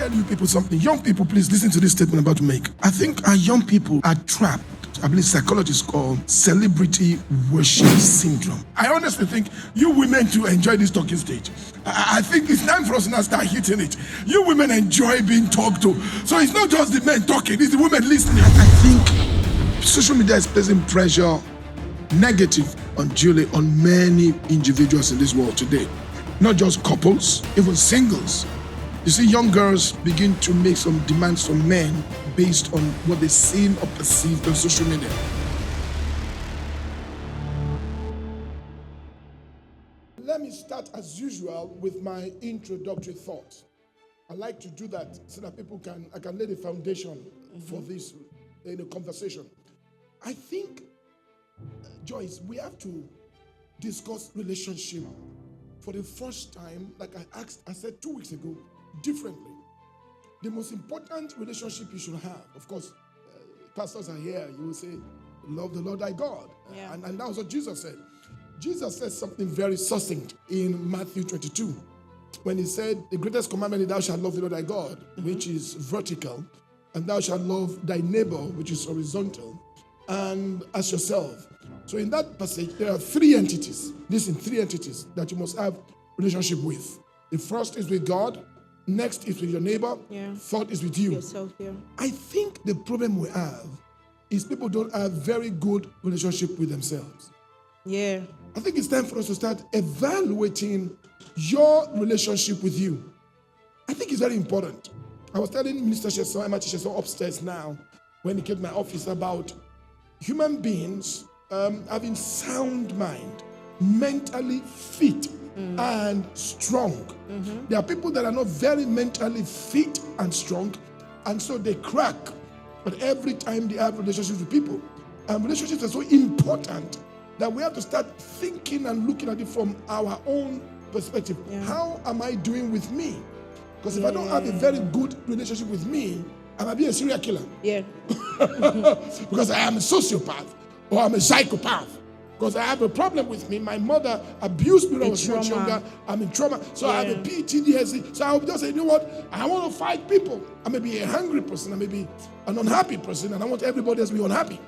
tell you people something. Young people, please listen to this statement I'm about to make. I think our young people are trapped. I believe psychologists call celebrity worship syndrome. I honestly think you women to enjoy this talking stage. I think it's time for us to now start hitting it. You women enjoy being talked to. So it's not just the men talking, it's the women listening. I think social media is placing pressure, negative unduly, on many individuals in this world today. Not just couples, even singles. You see, young girls begin to make some demands from men based on what they've seen or perceived on social media. Let me start as usual with my introductory thoughts. I like to do that so that I can lay the foundation for this in a conversation. I think, Joyce, we have to discuss relationship for the first time, like I said 2 weeks ago, differently. The most important relationship you should have, of course, pastors are here, you will say, love the Lord thy God. Yeah. And that was what Jesus said. Jesus said something very succinct in Matthew 22, when he said, the greatest commandment is thou shalt love the Lord thy God, which is vertical, and thou shalt love thy neighbor, which is horizontal, and as yourself. So in that passage, there are three entities that you must have relationship with. The first is with God, next is with your neighbor, third is with you. Yourself, yeah. I think the problem we have is people don't have very good relationship with themselves. Yeah. I think it's time for us to start evaluating your relationship with you. I think it's very important. I was telling Minister Sheso, Emma Sheso upstairs now, when he came to my office, about human beings having sound mind, mentally fit and strong. There are people that are not very mentally fit and strong, and so they crack. But every time they have relationships with people, and relationships are so important that we have to start thinking and looking at it from our own perspective. Yeah. How am I doing with me? Because if I don't have a very good relationship with me, I might be a serial killer. Yeah. Because I am a sociopath or I'm a psychopath. Because I have a problem with me. My mother abused me when I was much younger. I'm in trauma. So I have a PTSD. So I'll just say, you know what? I want to fight people. I may be a hungry person. I may be an unhappy person. And I want everybody else to be unhappy.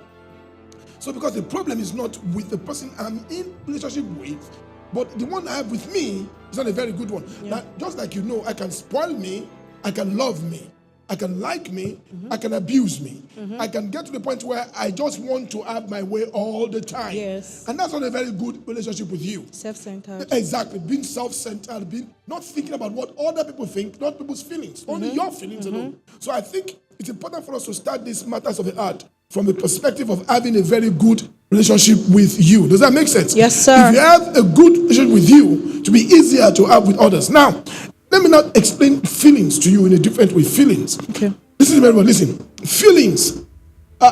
So because the problem is not with the person I'm in relationship with, but the one I have with me is not a very good one. Yeah. Now, just like you know, I can spoil me, I can love me, I can like me, I can abuse me. I can get to the point where I just want to have my way all the time. Yes. And that's not a very good relationship with you. Self-centered. Exactly. Being self-centered, being not thinking about what other people think, not people's feelings, only your feelings alone. So I think it's important for us to start these matters of the heart from the perspective of having a very good relationship with you. Does that make sense? Yes, sir. If you have a good relationship with you, to be easier to have with others. Now, let me not explain feelings to you in a different way. Feelings. Okay. Listen very well. Listen. Feelings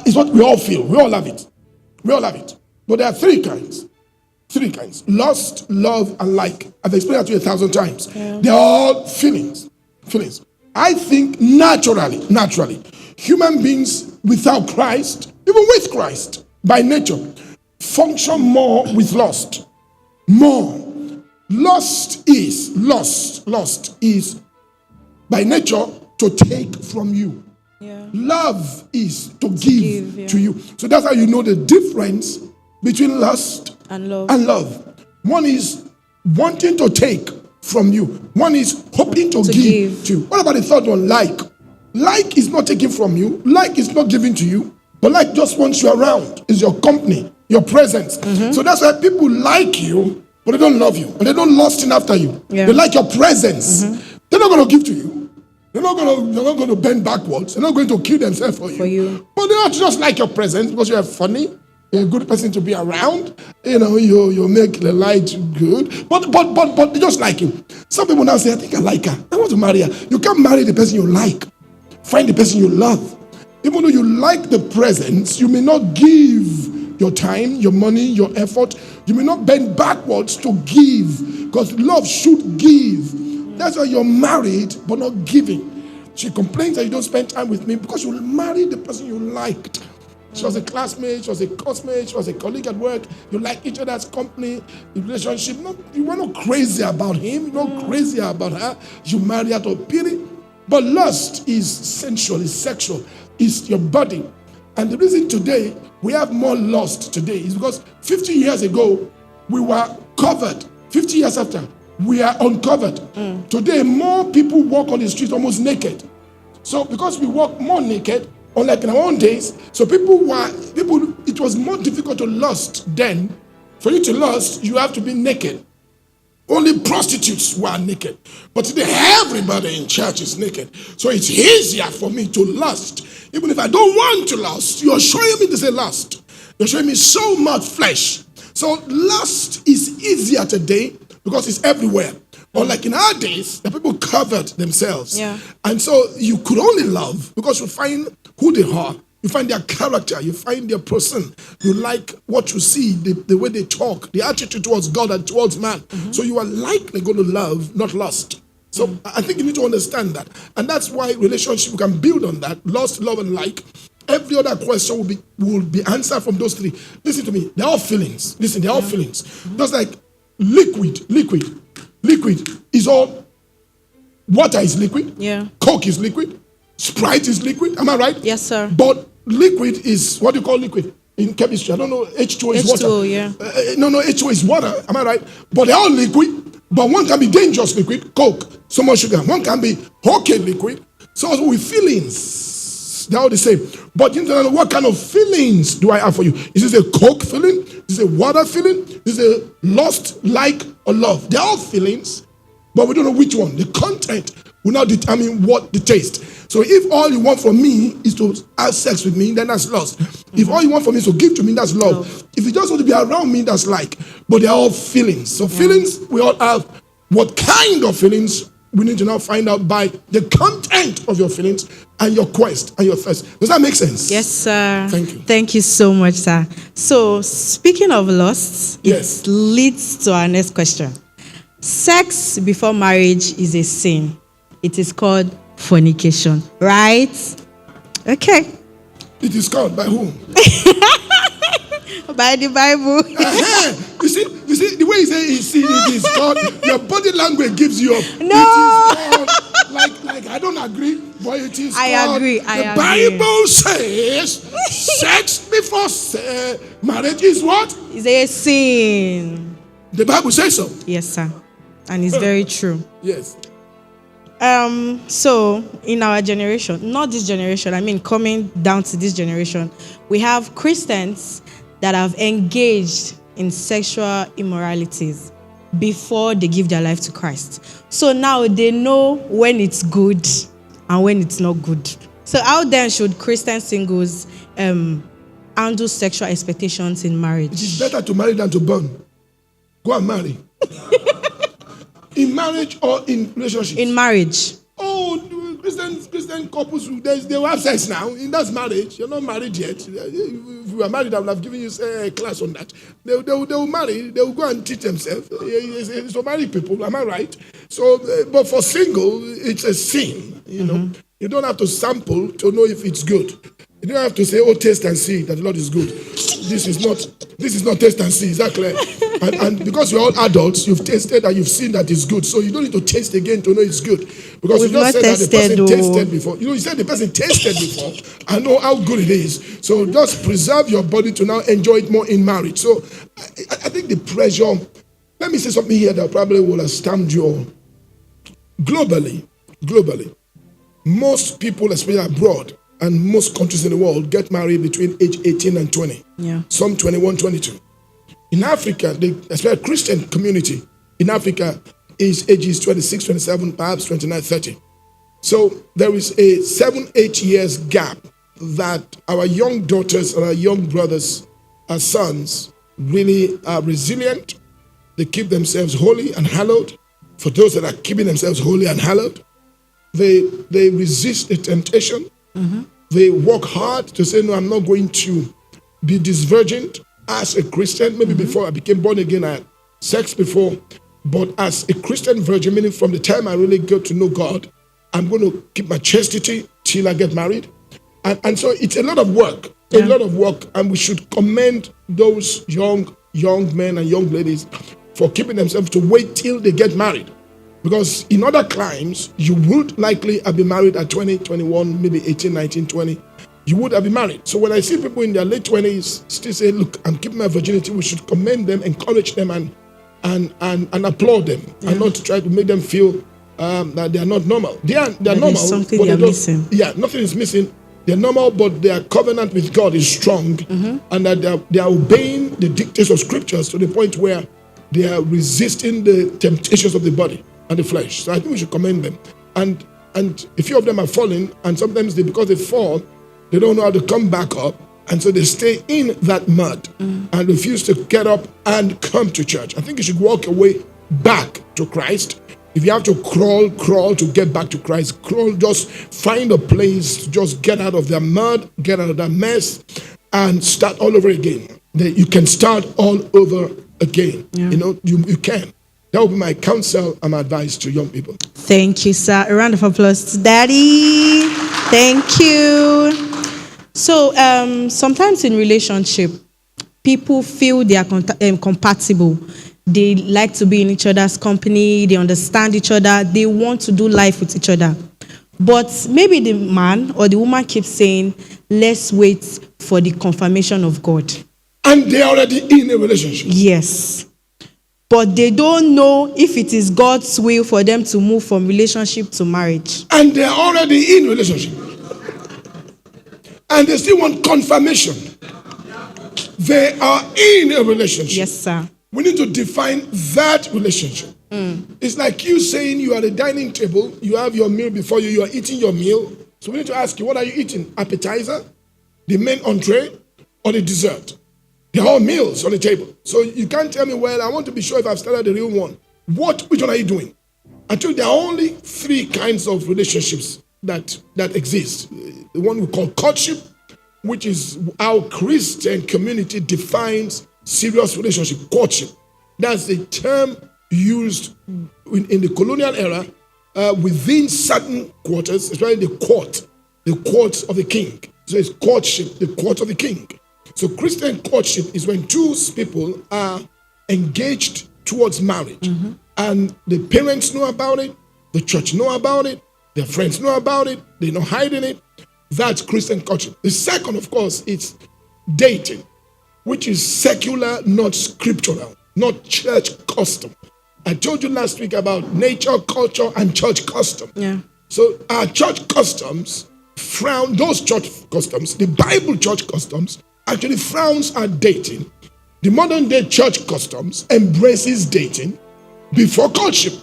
is what we all feel. We all have it. We all have it. But there are three kinds. Three kinds. Lust, love, and like. I've explained that to you 1,000 times. Yeah. They're all feelings. Feelings. I think naturally, human beings without Christ, even with Christ, by nature, function more with lust. More. Lust is by nature to take from you. Yeah. Love is to give to you. So that's how you know the difference between lust and love. One is wanting to take from you. One is hoping to give to you. What about the third one? Like. Like is not taking from you. Like is not giving to you. But like just wants you around. Is your company, your presence. So that's why people like you, but they don't love you. And they don't lust in after you. Yeah. They like your presence. They're not going to give to you. They're not going to bend backwards. They're not going to kill themselves for you. But they not just like your presence because you're funny. You're a good person to be around. You know, you make the light good. But they just like you. Some people now say, I think I like her. I want to marry her. You can't marry the person you like. Find the person you love. Even though you like the presence, you may not give your time, your money, your effort. You may not bend backwards to give. Because love should give. That's why you're married, but not giving. She complains that you don't spend time with me because you married the person you liked. She was a classmate, she was a classmate, she was a colleague at work. You like each other's company, the relationship. No, you were not crazy about him, you're not crazy about her. You marry out of pity. But lust is sensual, is sexual, is your body. And the reason today we have more lust today is because 50 years ago we were covered. 50 years after, we are uncovered. Today, more people walk on the street almost naked. So because we walk more naked, unlike in our own days, so it was more difficult to lust then. For you to lust, you have to be naked. Only prostitutes were naked. But today, everybody in church is naked. So it's easier for me to lust. Even if I don't want to lust, you're showing me to say lust. You're showing me so much flesh. So lust is easier today because it's everywhere. Unlike in our days, the people covered themselves. Yeah. And so you could only love because you find who they are. You find their character. You find their person. You like what you see, the way they talk, the attitude towards God and towards man. So you are likely going to love, not lust. So I think you need to understand that. And that's why relationship can build on that. Lust, love, and like. Every other question will be answered from those three. Listen to me. They're all feelings. Listen, they're all feelings. Just like liquid is all. Water is liquid. Yeah. Coke is liquid. Sprite is liquid. Am I right? Yes, sir. But liquid is, what do you call liquid in chemistry? I don't know. H2O is water. H2O, yeah. No, H2O is water. Am I right? But they're all liquid. But one can be dangerous liquid, Coke, so much sugar. One can be okay liquid. So also with feelings, they're all the same. But you need to know what kind of feelings do I have for you? Is this a Coke feeling? Is this a water feeling? Is this a lust, like, or love? They're all feelings, but we don't know which one. The content will now determine what the taste. So if all you want from me is to have sex with me, then that's lust. If all you want from me is to give to me, that's love. If you just want to be around me, that's like. But they're all feelings. So feelings, we all have. What kind of feelings? We need to now find out by the content of your feelings and your quest and your thirst. Does that make sense? Yes, sir. Thank you. Thank you so much, sir. So, speaking of lust, yes, it leads to our next question. Sex before marriage is a sin. It is called fornication, right? Okay. It is called by whom? By the Bible. You see, the way he says it is called, your body language gives you up. No. It is called, like I don't agree, but it is I called. agree. The Bible says sex before marriage is what? Is a sin. The Bible says so. Yes, sir. And it's very true. Yes. So in our generation, not this generation, I mean coming down to this generation, we have Christians that have engaged in sexual immoralities before they give their life to Christ. So now they know when it's good and when it's not good. So how then should Christian singles handle sexual expectations in marriage? It is better to marry than to burn. Go and marry. In marriage or in relationship? In marriage. Oh, Christian couples, they will have sex now. That's marriage. You're not married yet. If you are married, I would have given you a class on that. They will marry. They will go and teach themselves. It's for married people. Am I right? So, but for single, it's a sin. You know, you don't have to sample to know if it's good. You don't have to say, "Oh, taste and see that the Lord is good." This is not taste and see. Is that clear? And because you're all adults, you've tasted and you've seen that it's good. So you don't need to taste again to know it's good. Because you just said that the person tasted before. You said the person tasted before. I know how good it is. So just preserve your body to now enjoy it more in marriage. So I think the pressure, let me say something here that probably will astound you all. Globally, most people, especially abroad, and most countries in the world get married between age 18 and 20. Yeah. Some 21, 22. In Africa, especially Christian community in Africa, is ages 26, 27, perhaps 29, 30. So there is a 7-8 years gap that our young daughters and our young brothers and sons really are resilient. They keep themselves holy and hallowed. For those that are keeping themselves holy and hallowed, they resist the temptation. They work hard to say, no, I'm not going to be this virgin as a Christian. Maybe before I became born again, I had sex before. But as a Christian virgin, meaning from the time I really got to know God, I'm going to keep my chastity till I get married. And so it's a lot of work, and we should commend those young men and young ladies for keeping themselves to wait till they get married. Because in other climes, you would likely have been married at 20, 21, maybe 18, 19, 20. You would have been married. So when I see people in their late 20s still say, look, I'm keeping my virginity, we should commend them, encourage them, and applaud them, and not to try to make them feel that they are not normal. They are normal. Something they are missing. Yeah, nothing is missing. They're normal, but their covenant with God is strong, and that they are obeying the dictates of scriptures to the point where they are resisting the temptations of the body and the flesh. So I think we should commend them. And a few of them are falling, and sometimes because they fall, they don't know how to come back up, and so they stay in that mud and refuse to get up and come to church. I think you should walk away back to Christ. If you have to crawl to get back to Christ, crawl, just find a place to just get out of that mud, get out of that mess, and start all over again. You can start all over again. Yeah. You can. That would be my counsel and my advice to young people. Thank you, sir. A round of applause to Daddy. Thank you. So, sometimes in relationship, people feel they are compatible. They like to be in each other's company. They understand each other. They want to do life with each other. But maybe the man or the woman keeps saying, let's wait for the confirmation of God. And they're already in a relationship. Yes. But they don't know if it is God's will for them to move from relationship to marriage. And they're already in relationship. And they still want confirmation. They are in a relationship. Yes, sir. We need to define that relationship. It's like you saying you are at a dining table, you have your meal before you are eating your meal. So we need to ask you, what are you eating? Appetizer, the main entree, or the dessert? They're all meals on the table. So you can't tell me, well, I want to be sure if I've started the real one. Which one are you doing? Actually, there are only three kinds of relationships that exist. The one we call courtship, which is how Christian community defines serious relationship, courtship. That's the term used in the colonial era within certain quarters, especially the courts of the king. So it's courtship, the court of the king. So Christian courtship is when two people are engaged towards marriage, and the parents know about it, the church know about it, their friends know about it, they're not hiding it. That's Christian courtship. The second, of course, is dating, which is secular, not scriptural, not church custom. I told you last week about nature, culture, and church custom. Yeah. So our church customs frown, those church customs, the Bible church customs, actually frowns at dating. The modern day church customs embraces dating before courtship.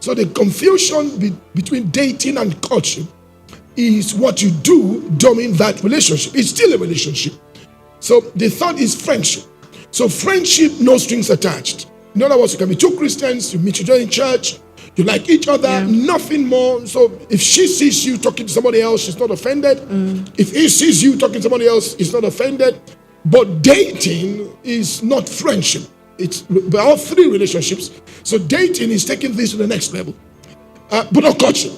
So the confusion between dating and courtship is what you do during that relationship. It's still a relationship. So the third is friendship. So friendship, no strings attached. In other words, you can be two Christians, you meet each other in church, you like each other, nothing more. So if she sees you talking to somebody else, she's not offended. If he sees you talking to somebody else, he's not offended. But dating is not friendship. It's all three relationships. So dating is taking this to the next level. But not courtship.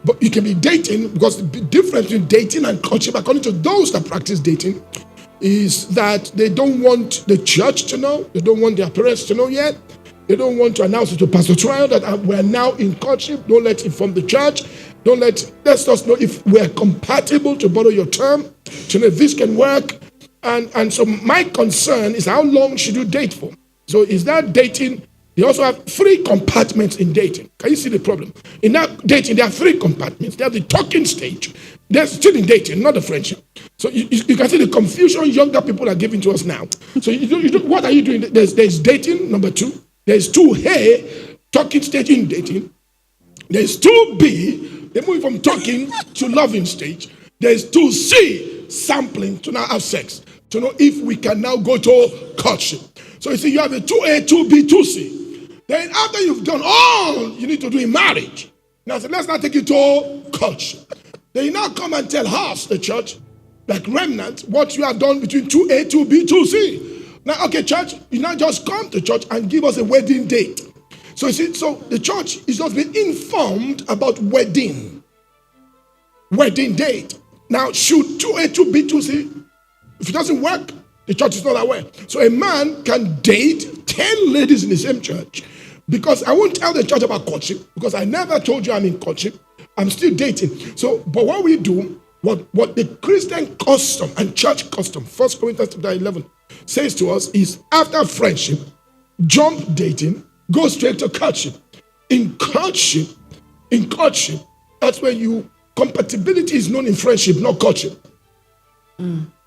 But you can be dating, because the difference between dating and courtship, according to those that practice dating, is that they don't want the church to know. They don't want their parents to know yet. They don't want to announce it to Pastor Trial that we're now in courtship. Don't let it inform the church. Let's just know if we're compatible, to borrow your term, to know if this can work. And so my concern is, how long should you date for? So is that dating? You also have three compartments in dating. Can you see the problem? In that dating, there are three compartments. They have the talking stage. They're still in dating, not the friendship. So you can see the confusion younger people are giving to us now. So what are you doing? There's dating, number two. There's 2A, talking stage in dating. There's 2B, they move from talking to loving stage. There's 2C, sampling to now have sex, to know if we can now go to courtship. So you see, you have a 2A, 2B, 2C. Then after you've done all you need to do in marriage, now say, let's not take you to courtship. Then you now come and tell us, the church, like remnant, what you have done between 2A, 2B, 2C. Now, okay, church, you now just come to church and give us a wedding date. So you see, so the church is just being informed about wedding date. Now, should 2A, 2B, 2C, if it doesn't work, the church is not aware. So a man can date 10 ladies in the same church, Because I won't tell the church about courtship, because I never told you I'm in courtship. I'm still dating. So, but what we do, what the Christian custom and church custom, 1 Corinthians chapter 11, says to us is after friendship, jump dating, go straight to courtship. In courtship, that's where compatibility is known in friendship, not courtship.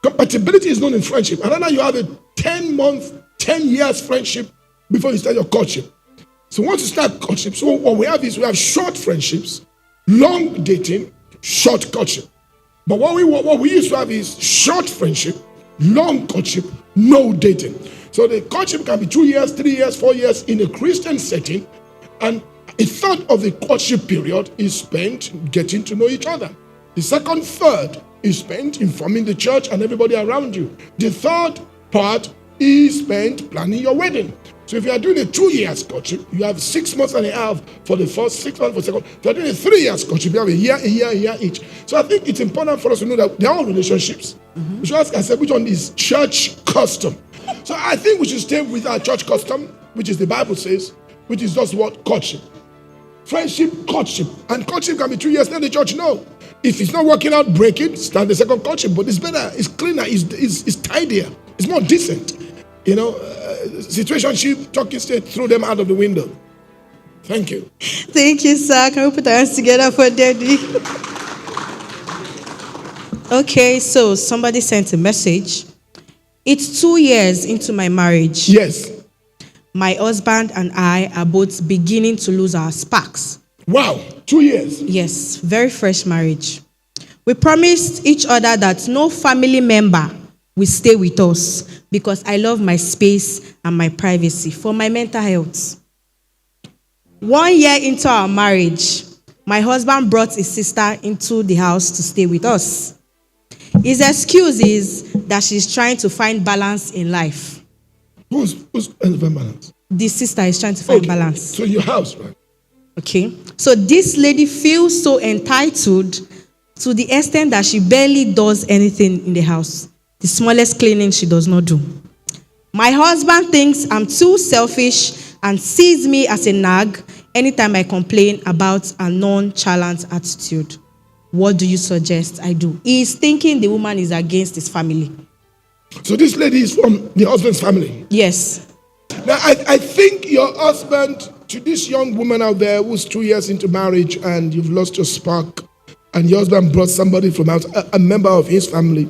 Compatibility is known in friendship. And then you have a 10 years friendship before you start your courtship. So once you start courtship, so what we have is we have short friendships, long dating, short courtship. But what we used to have is short friendship, long courtship, no dating. So the courtship can be 2 years, 3 years, 4 years in a Christian setting, and a third of the courtship period is spent getting to know each other. The second third is spent informing the church and everybody around you. The third part is spent planning your wedding. So if you are doing a 2 years courtship, you have 6 months and a half for the first, 6 months for the second. If you are doing a 3 years courtship, you have a year each. So I think it's important for us to know that they're all relationships. We should ask ourselves which one is church custom. So I think we should stay with our church custom, which is the Bible says, which is just what? Courtship. Friendship, courtship. And courtship can be 2 years, let the church know. If it's not working out, break it, start the second courtship. But it's better, it's cleaner, it's tidier, it's more decent. Situationship, talking state, throw them out of the window. Thank you. Thank you, sir. Can we put our hands together for Daddy? Okay, so somebody sent a message. It's 2 years into my marriage. Yes. My husband and I are both beginning to lose our sparks. Wow, 2 years. Yes, very fresh marriage. We promised each other that no family member will stay with us because I love my space and my privacy for my mental health. 1 year into our marriage, my husband brought his sister into the house to stay with us. His excuse is that she's trying to find balance in life. Who's trying to find balance? The sister is trying to find balance. So your house, right? Okay. So this lady feels so entitled to the extent that she barely does anything in the house. The smallest cleaning she does not do. My husband thinks I'm too selfish and sees me as a nag anytime I complain about a nonchalant attitude. What do you suggest I do? He is thinking the woman is against his family. So this lady is from the husband's family? Yes. Now, I think your husband, to this young woman out there who's 2 years into marriage and you've lost your spark, and your husband brought somebody from out, a member of his family,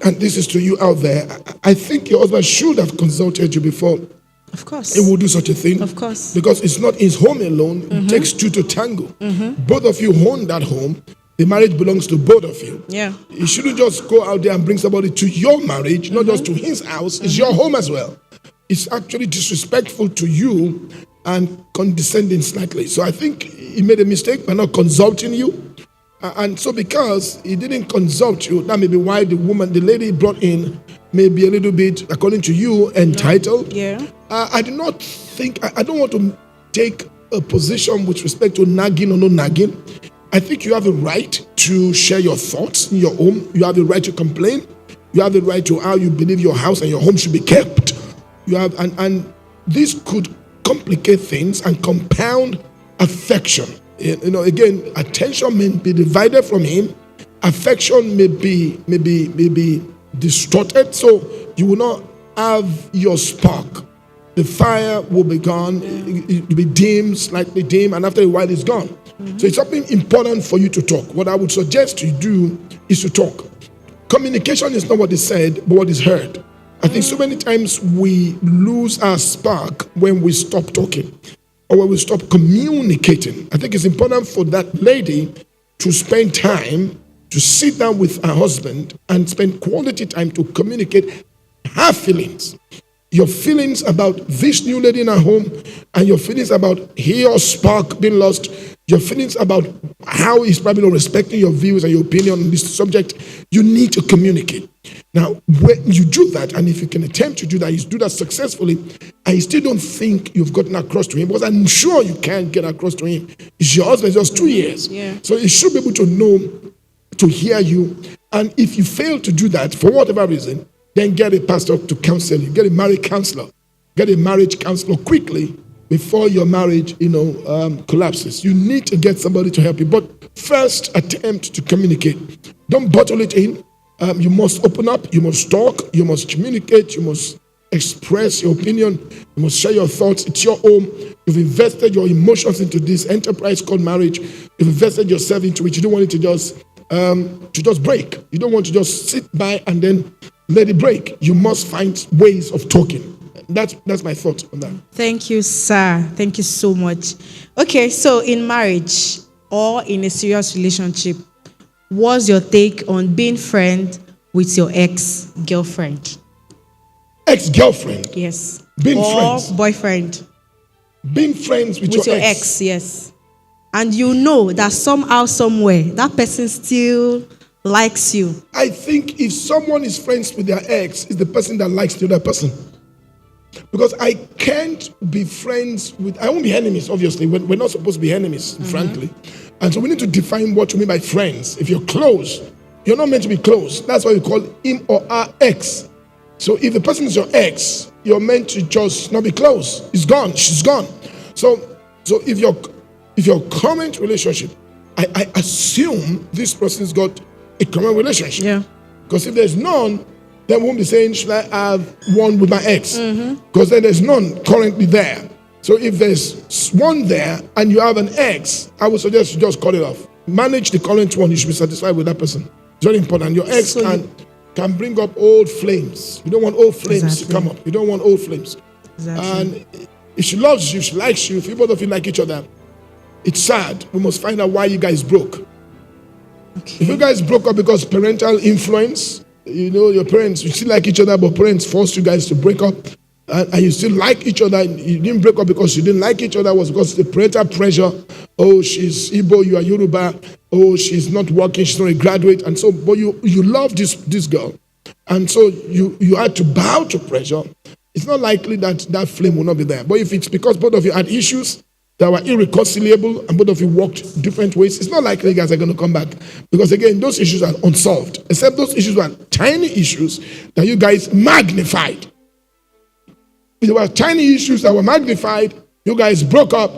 and this is to you out there, I think your husband should have consulted you before. Of course. He will do such a thing. Of course. Because it's not his home alone. It takes two to tango. Both of you own that home. The marriage belongs to both of you. Yeah. You shouldn't just go out there and bring somebody to your marriage, not just to his house. It's your home as well. It's actually disrespectful to you and condescending slightly. So I think he made a mistake by not consulting you. And so because he didn't consult you, that may be why the lady brought in, may be a little bit, according to you, entitled. Yeah. I do not think, I don't want to take a position with respect to nagging or no nagging. I think you have a right to share your thoughts in your home. You have the right to complain. You have the right to how you believe your house and your home should be kept. You have, and this could complicate things and compound affection. Again, attention may be divided from him. Affection may be distorted. So you will not have your spark. The fire will be gone. It will be dim, slightly dim, and after a while it's gone. So it's something important for you to talk. What I would suggest you do is to talk. Communication is not what is said, but what is heard. I think so many times we lose our spark when we stop talking or when we stop communicating. I think it's important for that lady to spend time to sit down with her husband and spend quality time to communicate her feelings. Your feelings about this new lady in her home and your feelings about her spark being lost, your feelings about how he's probably not respecting your views and your opinion on this subject, you need to communicate. Now, when you do that, and if you can attempt to do that, you do that successfully, and you still don't think you've gotten across to him, because I'm sure you can't get across to him. It's your husband, just 2 years. Yeah. So he should be able to know, to hear you. And if you fail to do that, for whatever reason, then get a pastor to counsel you. Get a marriage counselor. Get a marriage counselor quickly before your marriage, collapses. You need to get somebody to help you. But first, attempt to communicate. Don't bottle it in. You must open up. You must talk. You must communicate. You must express your opinion. You must share your thoughts. It's your home. You've invested your emotions into this enterprise called marriage. You've invested yourself into it. You don't want it to just break. You don't want to just sit by and then let it break. You must find ways of talking. That's my thought on that. Thank you, sir. Thank you so much. Okay, so in marriage or in a serious relationship, what's your take on being friend with your ex-girlfriend? Ex-girlfriend? Yes. Being or friends? Boyfriend. Being friends with your ex, yes. And you know that somehow, somewhere, that person still likes you. I think if someone is friends with their ex, it's the person that likes the other person. Because I can't be friends with, I won't be enemies, obviously. We're not supposed to be enemies, frankly. And so we need to define what you mean by friends. If you're close, you're not meant to be close. That's why we call him or her ex. So if the person is your ex, you're meant to just not be close. He's gone, she's gone. So if your current relationship, I assume this person's got a current relationship. Yeah. Because if there's none, then we won't be saying, should I have one with my ex? Because then there's none currently there. So if there's one there and you have an ex, I would suggest you just cut it off. Manage the current one. You should be satisfied with that person. It's very important. Your ex can bring up old flames. You don't want old flames to come up. You don't want old flames. Exactly. And if she loves you, she likes you, if you both of you like each other, it's sad. We must find out why you guys broke. Okay. If you guys broke up because parental influence, your parents, you still like each other, but parents forced you guys to break up, and you still like each other, you didn't break up because you didn't like each other, was because of the parental pressure. Oh, she's Igbo, you are Yoruba. Oh, she's not working, she's not a graduate. And so, but you love this girl. And so you had to bow to pressure. It's not likely that flame will not be there. But if it's because both of you had issues that were irreconcilable and both of you walked different ways, it's not likely you guys are going to come back. Because again, those issues are unsolved. Except those issues were tiny issues that you guys magnified. If there were tiny issues that were magnified, you guys broke up,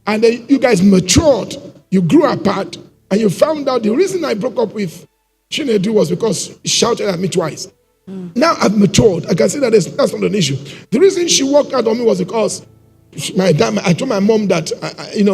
and then you guys matured. You grew apart, and you found out the reason I broke up with Chinedu was because she shouted at me twice. Now I've matured. I can see that that's not an issue. The reason she walked out on me was because I told my mom that,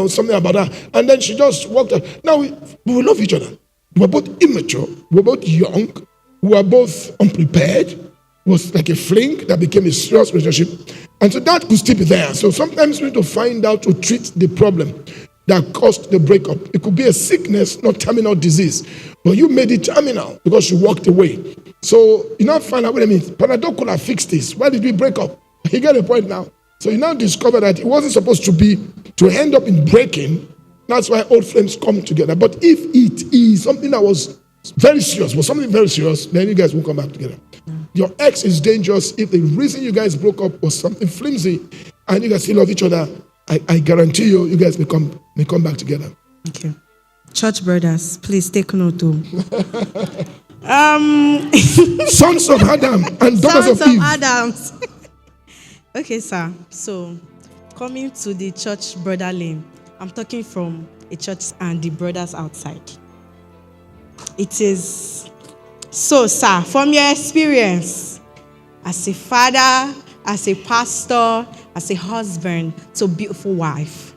something about her. And then she just walked out. Now, we love each other. We're both immature. We're both young. We're both unprepared. It was like a fling that became a serious relationship. And so that could still be there. So sometimes we need to find out to treat the problem that caused the breakup. It could be a sickness, not terminal disease. But you made it terminal because you walked away. So you now find out, wait a minute, Panadol could have fixed this. Why did we break up? You get the point now. So you now discover that it wasn't supposed to end up in breaking. That's why old flames come together. But if it is something that was very serious, then you guys won't come back together. Your ex is dangerous if the reason you guys broke up was something flimsy and you guys still love each other. I guarantee you guys may come back together. Okay. Church brothers, please take note too. Sons of Adam and daughters of Eve. Adams. Okay, sir. So, coming to the church brother lane, I'm talking from a church and the brothers outside. It is so, sir, from your experience as a father, as a pastor, as a husband to a beautiful wife,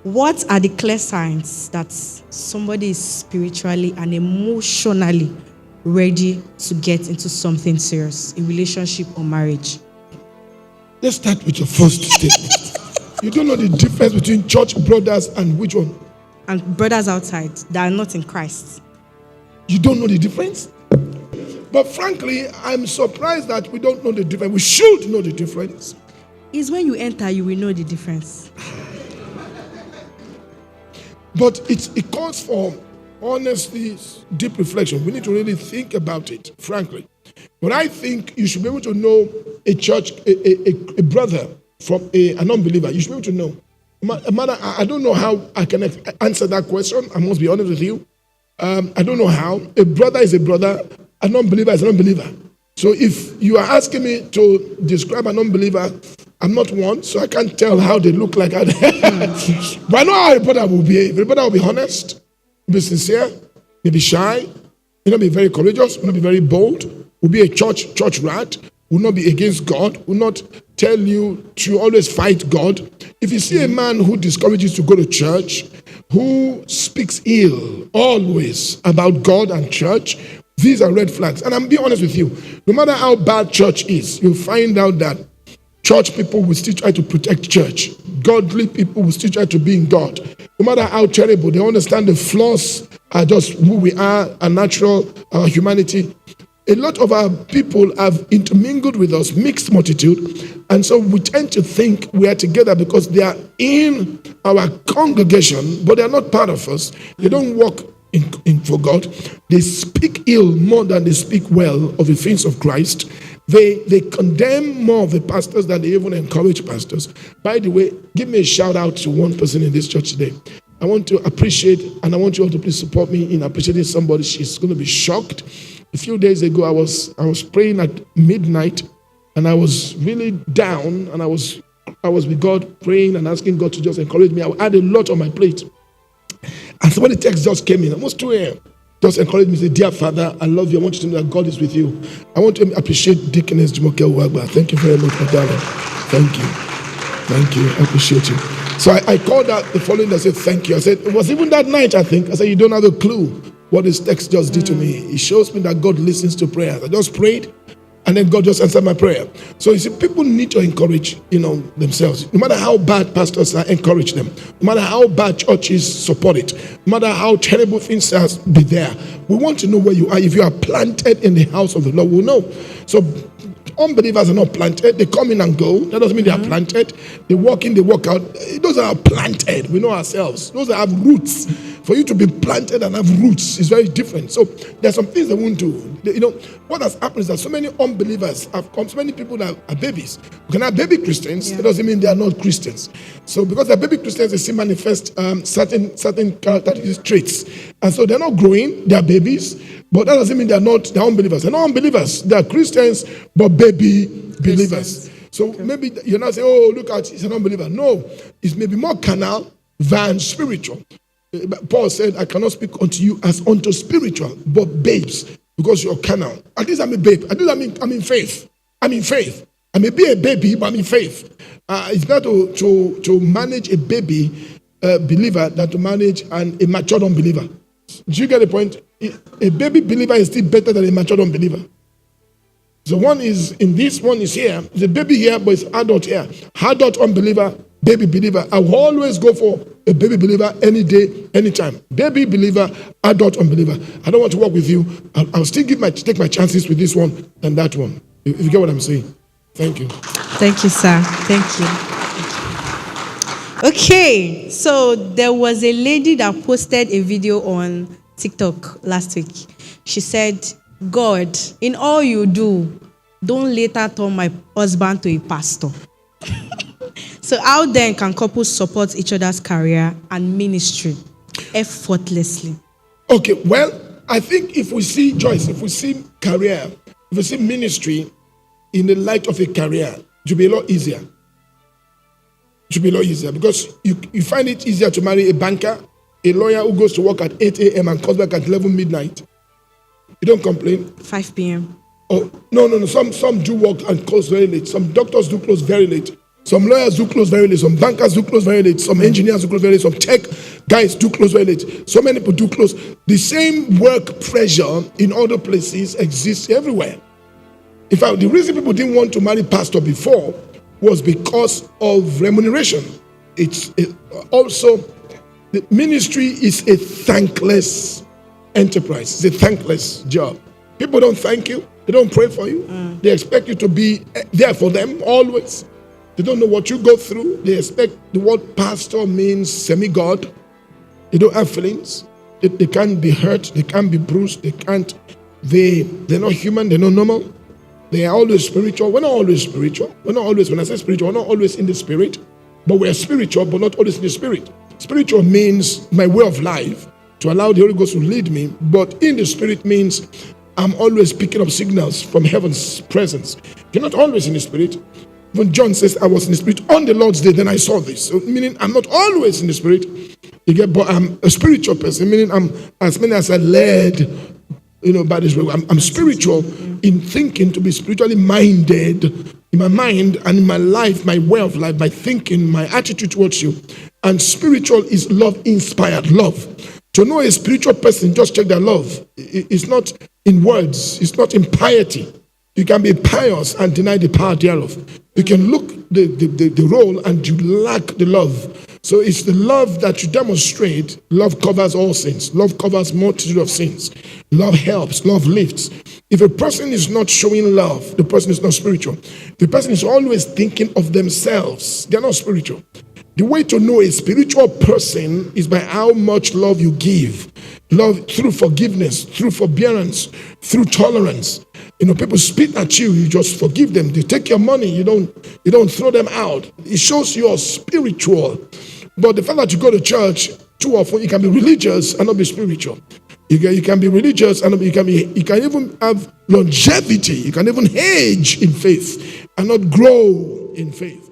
what are the clear signs that somebody is spiritually and emotionally ready to get into something serious, a relationship or marriage? Let's start with your first statement. You don't know the difference between church brothers and which one? And brothers outside that are not in Christ. You don't know the difference? But frankly, I'm surprised that we don't know the difference. We should know the difference. It's when you enter, you will know the difference. But it calls for honesty, deep reflection. We need to really think about it, frankly. But I think you should be able to know a church, a brother from an unbeliever. You should be able to know. I don't know how I can answer that question. I must be honest with you. I don't know how. A brother is a brother. An unbeliever is an unbeliever. So if you are asking me to describe an unbeliever, I'm not one, so I can't tell how they look like. But I know how a reporter will behave. A reporter will be honest, be sincere, be shy, will not be very courageous, will not be very bold, will be a church rat, will not be against God, will not tell you to always fight God. If you see a man who discourages to go to church, who speaks ill always about God and church, these are red flags. And I'm being honest with you, no matter how bad church is, you'll find out that church people will still try to protect church. Godly people will still try to be in God. No matter how terrible, they understand the flaws are just who we are, our natural, our humanity. A lot of our people have intermingled with us, mixed multitude, and so we tend to think we are together because they are in our congregation, but they are not part of us. They don't walk in for God. They speak ill more than they speak well of the things of Christ. They condemn more of the pastors than they even encourage pastors. By the way, give me a shout out to one person in this church today. I want to appreciate, and I want you all to please support me in appreciating somebody. She's going to be shocked. A few days ago, I was praying at midnight, and I was really down, and I was with God praying and asking God to just encourage me. I had a lot on my plate. And somebody text just came in, almost 2 a.m. Just encourage me, say, dear Father, I love you. I want you to know that God is with you. I want to appreciate Deaconess Jumoke Uwagba. Thank you very much, my darling. Thank you. Thank you. I appreciate you. So I called out the following day. I said, thank you. I said, it was even that night, I think. I said, you don't have a clue what this text just did to me. It shows me that God listens to prayers. I just prayed, and then God just answered my prayer. So you see, people need to encourage, themselves. No matter how bad pastors are, encourage them. No matter how bad churches, support it. No matter how terrible things are, be there. We want to know where you are. If you are planted in the house of the Lord, we'll know. So unbelievers are not planted. They come in and go. That doesn't mean they are planted. They walk in, they walk out. Those are planted. We know ourselves. Those that have roots. For you to be planted and have roots is very different. So there are some things they won't do. What has happened is that so many unbelievers have come, so many people that are babies. You can have baby Christians. That doesn't mean they are not Christians. So because they're baby Christians, they still manifest certain characteristics, traits. And so they're not growing. They're babies. But that doesn't mean they're unbelievers. They're not unbelievers. They're Christians, but baby believers. So maybe you're not saying, oh, look at, he's an unbeliever. No, it's maybe more carnal than spiritual. Paul said, I cannot speak unto you as unto spiritual, but babes, because you're carnal. At least I'm a babe. At least I'm in faith. I'm in faith. I may be a baby, but I'm in faith. It's better to manage a baby believer than to manage a mature unbeliever. Do you get the point? A baby believer is still better than a mature unbeliever. So one is in this, one is here. It's a baby here, but it's adult here. Adult unbeliever, baby believer. I will always go for a baby believer any day, anytime. Baby believer, adult unbeliever. I don't want to work with you. I'll still take my chances with this one and that one. If you get what I'm saying. Thank you. Thank you, sir. Thank you. Okay, so there was a lady that posted a video on TikTok last week. She said, God, in all you do, don't later turn my husband to a pastor. So how then can couples support each other's career and ministry effortlessly? Okay, well, I think if we see Joyce, if we see career, if we see ministry in the light of a career, it will be a lot easier. It should be a lot easier because you find it easier to marry a banker, a lawyer who goes to work at 8 a.m. and comes back at 11 midnight. You don't complain. 5 p.m. Oh, no. Some do work and close very late. Some doctors do close very late. Some lawyers do close very late. Some bankers do close very late. Some engineers do close very late. Some tech guys do close very late. So many people do close. The same work pressure in other places exists everywhere. In fact, the reason people didn't want to marry pastor before was because of remuneration. Also, the ministry is a thankless enterprise. It's a thankless job. People don't thank you. They don't pray for you. They expect you to be there for them always. They don't know what you go through. They expect the word pastor means semi-God. They don't have feelings. They can't be hurt. They can't be bruised. They're not human. They're not normal. They are always spiritual. We're not always spiritual. When I say spiritual, we're not always in the spirit. But we're spiritual, but not always in the spirit. Spiritual means my way of life, to allow the Holy Ghost to lead me. But in the spirit means I'm always picking up signals from heaven's presence. You're not always in the spirit. When John says, I was in the spirit on the Lord's day, then I saw this. So, meaning I'm not always in the spirit. You get, but I'm a spiritual person, meaning I'm as many as I led, by this way. I'm spiritual in thinking, to be spiritually minded in my mind and in my life, my way of life, my thinking, my attitude towards you. And spiritual is love inspired love. To know a spiritual person, just check their love. It's not in words, it's not in piety. You can be pious and deny the power thereof. You can look the role and you lack the love. So it's the love that you demonstrate. Love covers all sins. Love covers multitude of sins. Love helps. Love lifts. If a person is not showing love, the person is not spiritual. If the person is always thinking of themselves, they're not spiritual. The way to know a spiritual person is by how much love you give. Love through forgiveness, through forbearance, through tolerance. People spit at you, you just forgive them. They take your money, you don't throw them out. It shows you're spiritual. But the fact that you go to church too often, you can be religious and not be spiritual. You can be religious and you can even have longevity. You can even age in faith and not grow in faith.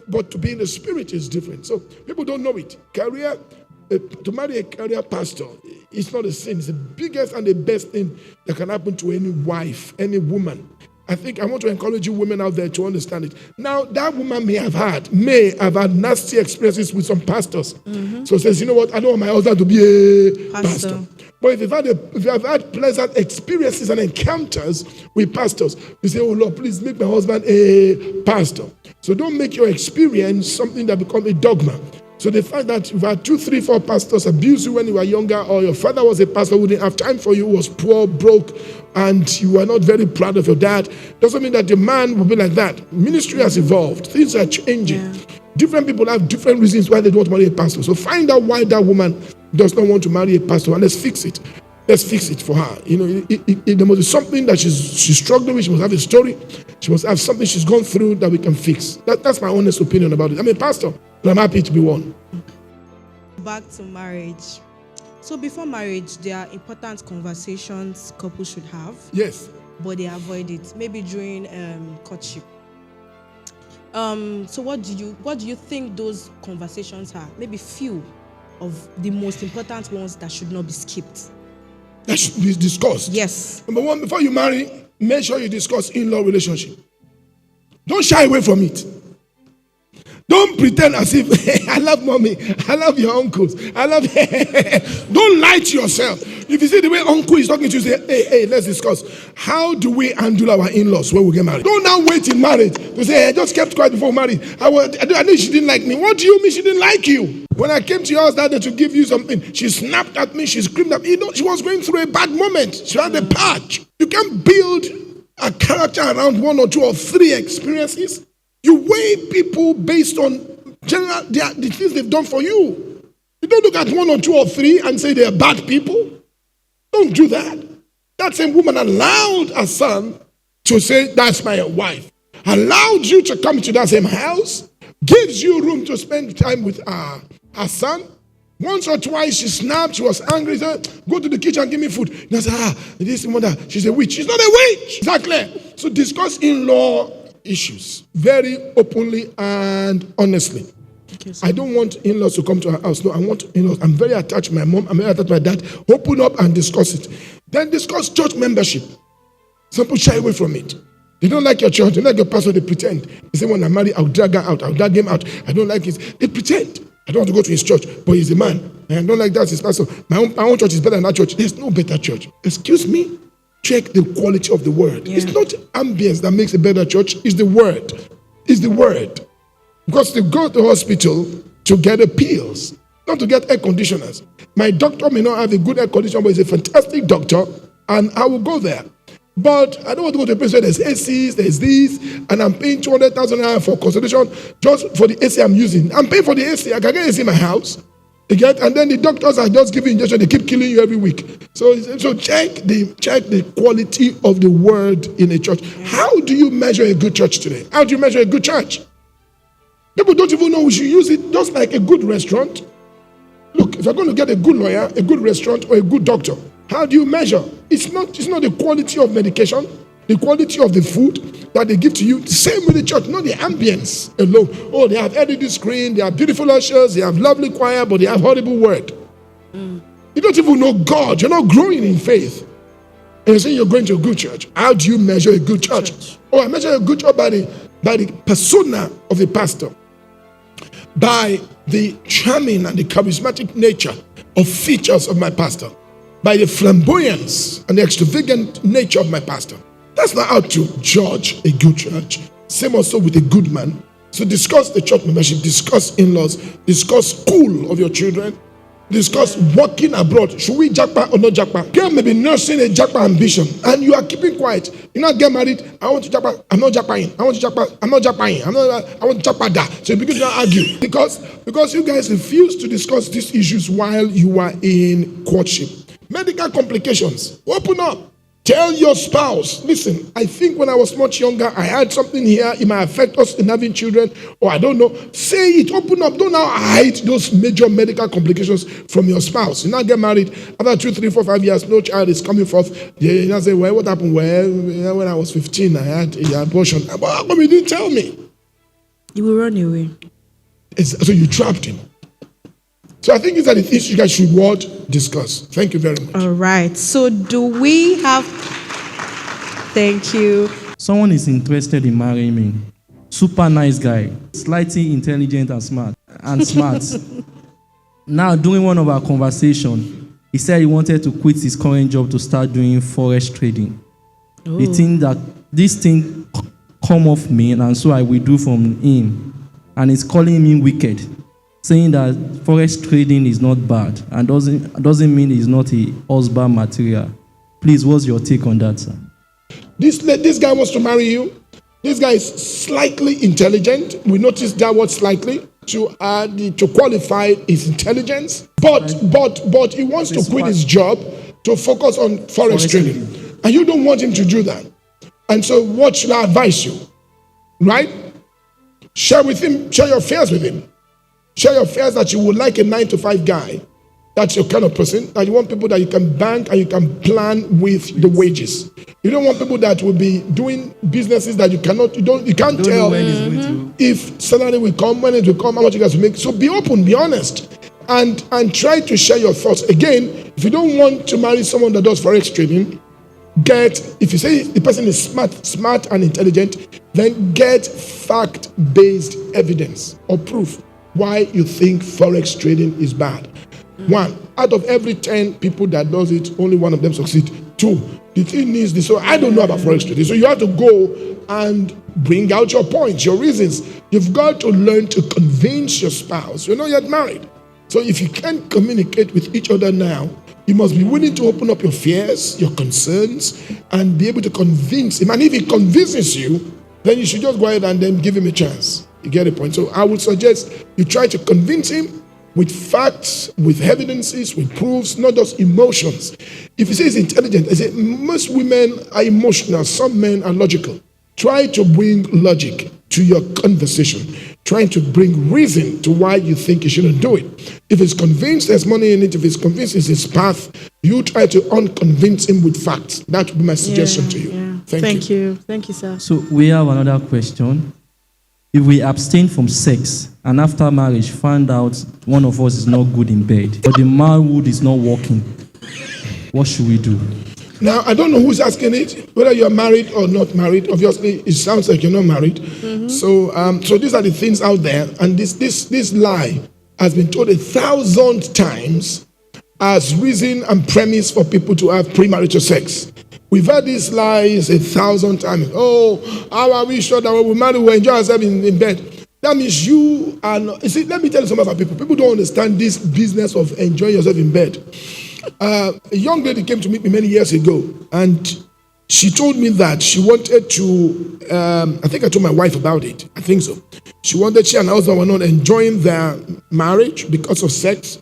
But to be in the spirit is different. So people don't know it. To marry a career pastor, it's not a sin. It's the biggest and the best thing that can happen to any wife, any woman. I want to encourage you women out there to understand it. Now, that woman may have had nasty experiences with some pastors. Mm-hmm. So says, you know what, I don't want my husband to be a pastor. But if you have had pleasant experiences and encounters with pastors, you say, oh Lord, please make my husband a pastor. So don't make your experience something that becomes a dogma. So the fact that you've had 2, 3, 4 pastors abuse you when you were younger, or your father was a pastor who didn't have time for you, was poor, broke, and you were not very proud of your dad, doesn't mean that the man will be like that. Ministry has evolved. Things are changing. Yeah. Different people have different reasons why they don't want to marry a pastor. So find out why that woman does not want to marry a pastor, and let's fix it. Let's fix it for her. There must be something that she's struggling with. She must have a story. She must have something she's gone through that we can fix. That's my honest opinion about it. I'm a pastor, and I'm happy to be one. Back to marriage. So before marriage, there are important conversations couples should have. Yes. But they avoid it. Maybe during courtship. So what do you think those conversations are? Maybe few of the most important ones that should not be skipped. That should be discussed. Yes. Number one, before you marry, make sure you discuss in-law relationship. Don't shy away from it. Don't pretend as if, hey, I love mommy, I love your uncles, I love Don't lie to yourself. If you see the way uncle is talking to you, say, hey, let's discuss. How do we handle our in-laws when we get married? Don't now wait in marriage to say, hey, I just kept quiet before married. I knew she didn't like me. What do you mean she didn't like you? When I came to your house that day to give you something, she snapped at me, she screamed at me. She was going through a bad moment. She had a patch. You can't build a character around 1 or 2 or 3 experiences. You weigh people based on the things they've done for you. You don't look at 1 or 2 or 3 and say they're bad people. Don't do that. That same woman allowed her son to say, that's my wife. Allowed you to come to that same house. Gives you room to spend time with her son. Once or twice she snapped, she was angry, she said, go to the kitchen and give me food. And I said, this mother, she's a witch. She's not a witch. Exactly. So discuss in-law issues very openly and honestly. Okay, I don't want in-laws to come to our house. No, I want in-laws. I'm very attached to my mom. I'm very attached to my dad. Open up and discuss it. Then discuss church membership. Some people shy away from it. They don't like your church. They don't like your pastor. They pretend. They say, when I'm married, I'll drag her out. I'll drag him out. I don't like it. They pretend. I don't want to go to his church, but he's a man. And I don't like that. His pastor. My own church is better than that church. There's no better church. Excuse me? Check the quality of the word. Yeah. It's not ambience that makes a better church. It's the word. It's the word. Because they go to the hospital to get the pills, not to get air conditioners. My doctor may not have a good air conditioner, but he's a fantastic doctor, and I will go there. But I don't want to go to a place where there's ACs, there's this, and I'm paying 200,000 naira for consultation just for the AC I'm using. I'm paying for the AC. I can get AC in my house. You get, and then the doctors are just giving injection. They keep killing you every week. So check the quality of the word in a church. How do you measure a good church today? How do you measure a good church? People don't even know we should use it just like a good restaurant. Look, if you're going to get a good lawyer, a good restaurant, or a good doctor, how do you measure? It's not the quality of medication. the quality of the food that they give to you. Same with the church, not the ambience alone. Oh, they have LED screen, they have beautiful ushers, they have lovely choir, but they have horrible word. You don't even know God. You're not growing in faith. And you're saying you're going to a good church. How do you measure a good church? Oh, I measure a good church by the persona of the pastor, by the charming and the charismatic nature of features of my pastor, by the flamboyance and the extravagant nature of my pastor. That's not how to judge a good church. Same also with a good man. So discuss the church membership, discuss in-laws, discuss school of your children, discuss working abroad. Should we jackpot or not jackpot? Girl may be nursing a jackpot ambition and you are keeping quiet. You not get married. I want to jackpot. I'm not jackpotting. I want to jackpot. I'm not jackpotting. I want to jackpot that. So you begin to argue because you guys refuse to discuss these issues while you are in courtship. Medical complications. Open up. Tell your spouse, listen, I think when I was much younger, I had something here. It might affect us in having children, or I don't know. Say it, open up. Don't now hide those major medical complications from your spouse. You now get married, after 2, 3, 4, 5 years, no child is coming forth. You now say, well, what happened? Well, when I was 15, I had an abortion. But how come you didn't tell me? You will run away. So you trapped him. So I think these are the things you guys should discuss. Thank you very much. All right. So do we have... Thank you. Someone is interested in marrying me. Super nice guy. Slightly intelligent and smart. Now, during one of our conversations, he said he wanted to quit his current job to start doing forex trading. Ooh. He think that this thing come off me, and so I will do from him. And he's calling me wicked, saying that forex trading is not bad and doesn't mean it's not a husband material. Please, what's your take on that, sir? This guy wants to marry you. This guy is slightly intelligent. We noticed that word slightly to qualify his intelligence. But he wants to quit his job to focus on forex trading. And you don't want him to do that. And so what should I advise you? Right? Share with him, share your fears with him. Share your fears that you would like a 9-to-5 guy. That's your kind of person. That you want people that you can bank and you can plan with the wages. You don't want people that will be doing businesses that you can't tell when if salary will come, when it will come, how much you guys will make. So be open, be honest, and try to share your thoughts. Again, if you don't want to marry someone that does forex trading, if you say the person is smart and intelligent, then get fact-based evidence or proof why you think forex trading is bad. 1, out of every 10 people that does it, only one of them succeed. 2, the thing is this. So I don't know about forex trading. So you have to go and bring out your points, your reasons. You've got to learn to convince your spouse. You're not yet married. So if you can't communicate with each other now, you must be willing to open up your fears, your concerns, and be able to convince him. And if he convinces you, then you should just go ahead and then give him a chance. You get the point? So I would suggest you try to convince him with facts, with evidences, with proofs, not just emotions. If he says intelligent, I say most women are emotional, some men are logical. Try to bring logic to your conversation. Trying to bring reason to why you think you shouldn't do it. If he's convinced there's money in it, if he's convinced it's his path, you try to unconvince him with facts. That would be my suggestion to you. Yeah. Thank you. Thank you, sir. So we have another question. If we abstain from sex and after marriage find out one of us is not good in bed, but the manhood is not working, what should we do? Now, I don't know who's asking it, whether you're married or not married. Obviously, it sounds like you're not married. Mm-hmm. So these are the things out there. And this lie has been told 1,000 times as reason and premise for people to have premarital sex. We've heard these lies 1,000 times. Oh, how are we sure that when we marry, we'll enjoy ourselves in bed? That means you are not. You see, let me tell you something about people. People don't understand this business of enjoying yourself in bed. A young lady came to meet me many years ago, and she told me that she wanted to, I think I told my wife about it. I think so. She and her husband were not enjoying their marriage because of sex,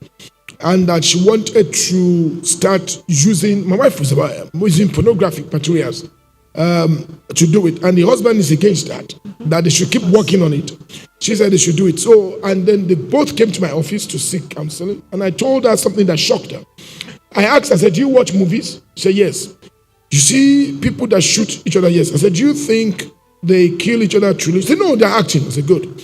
and that she wanted to start using, my wife was about using pornographic materials to do it. And the husband is against that they should keep working on it. She said they should do it. So, and then they both came to my office to seek counseling, and I told her something that shocked her. I asked, I said, do you watch movies? She said, yes. You see people that shoot each other, yes. I said, do you think they kill each other truly? He said, no, they're acting. I said, good.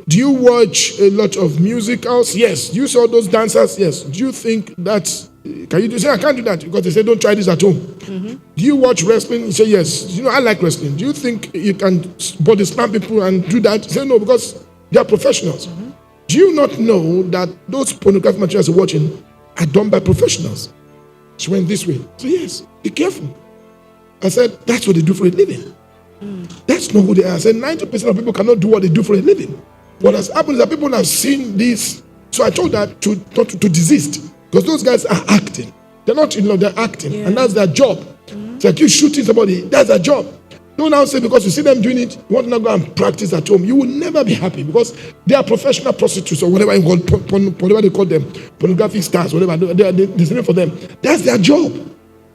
Do you watch a lot of musicals? Yes. Do you see all those dancers? Yes. Do you think that's... Can you say, I can't do that? Because they say, don't try this at home. Mm-hmm. Do you watch wrestling? You say, yes. You know, I like wrestling. Do you think you can body slam people and do that? You say, no, because they are professionals. Mm-hmm. Do you not know that those pornographic materials you're watching are done by professionals? She went this way. So yes, be careful. I said, that's what they do for a living. That's not who they are. I said, 90% of people cannot do what they do for a living. What has happened is that people have seen this. So I told her to desist. Because those guys are acting. They're not in love, they're acting. Yeah. And that's their job. Mm-hmm. It's like you shooting somebody, that's their job. Don't now say because you see them doing it, you want to now go and practice at home. You will never be happy because they are professional prostitutes or whatever you call, whatever they call them, pornographic stars, whatever. There's a name for them. That's their job.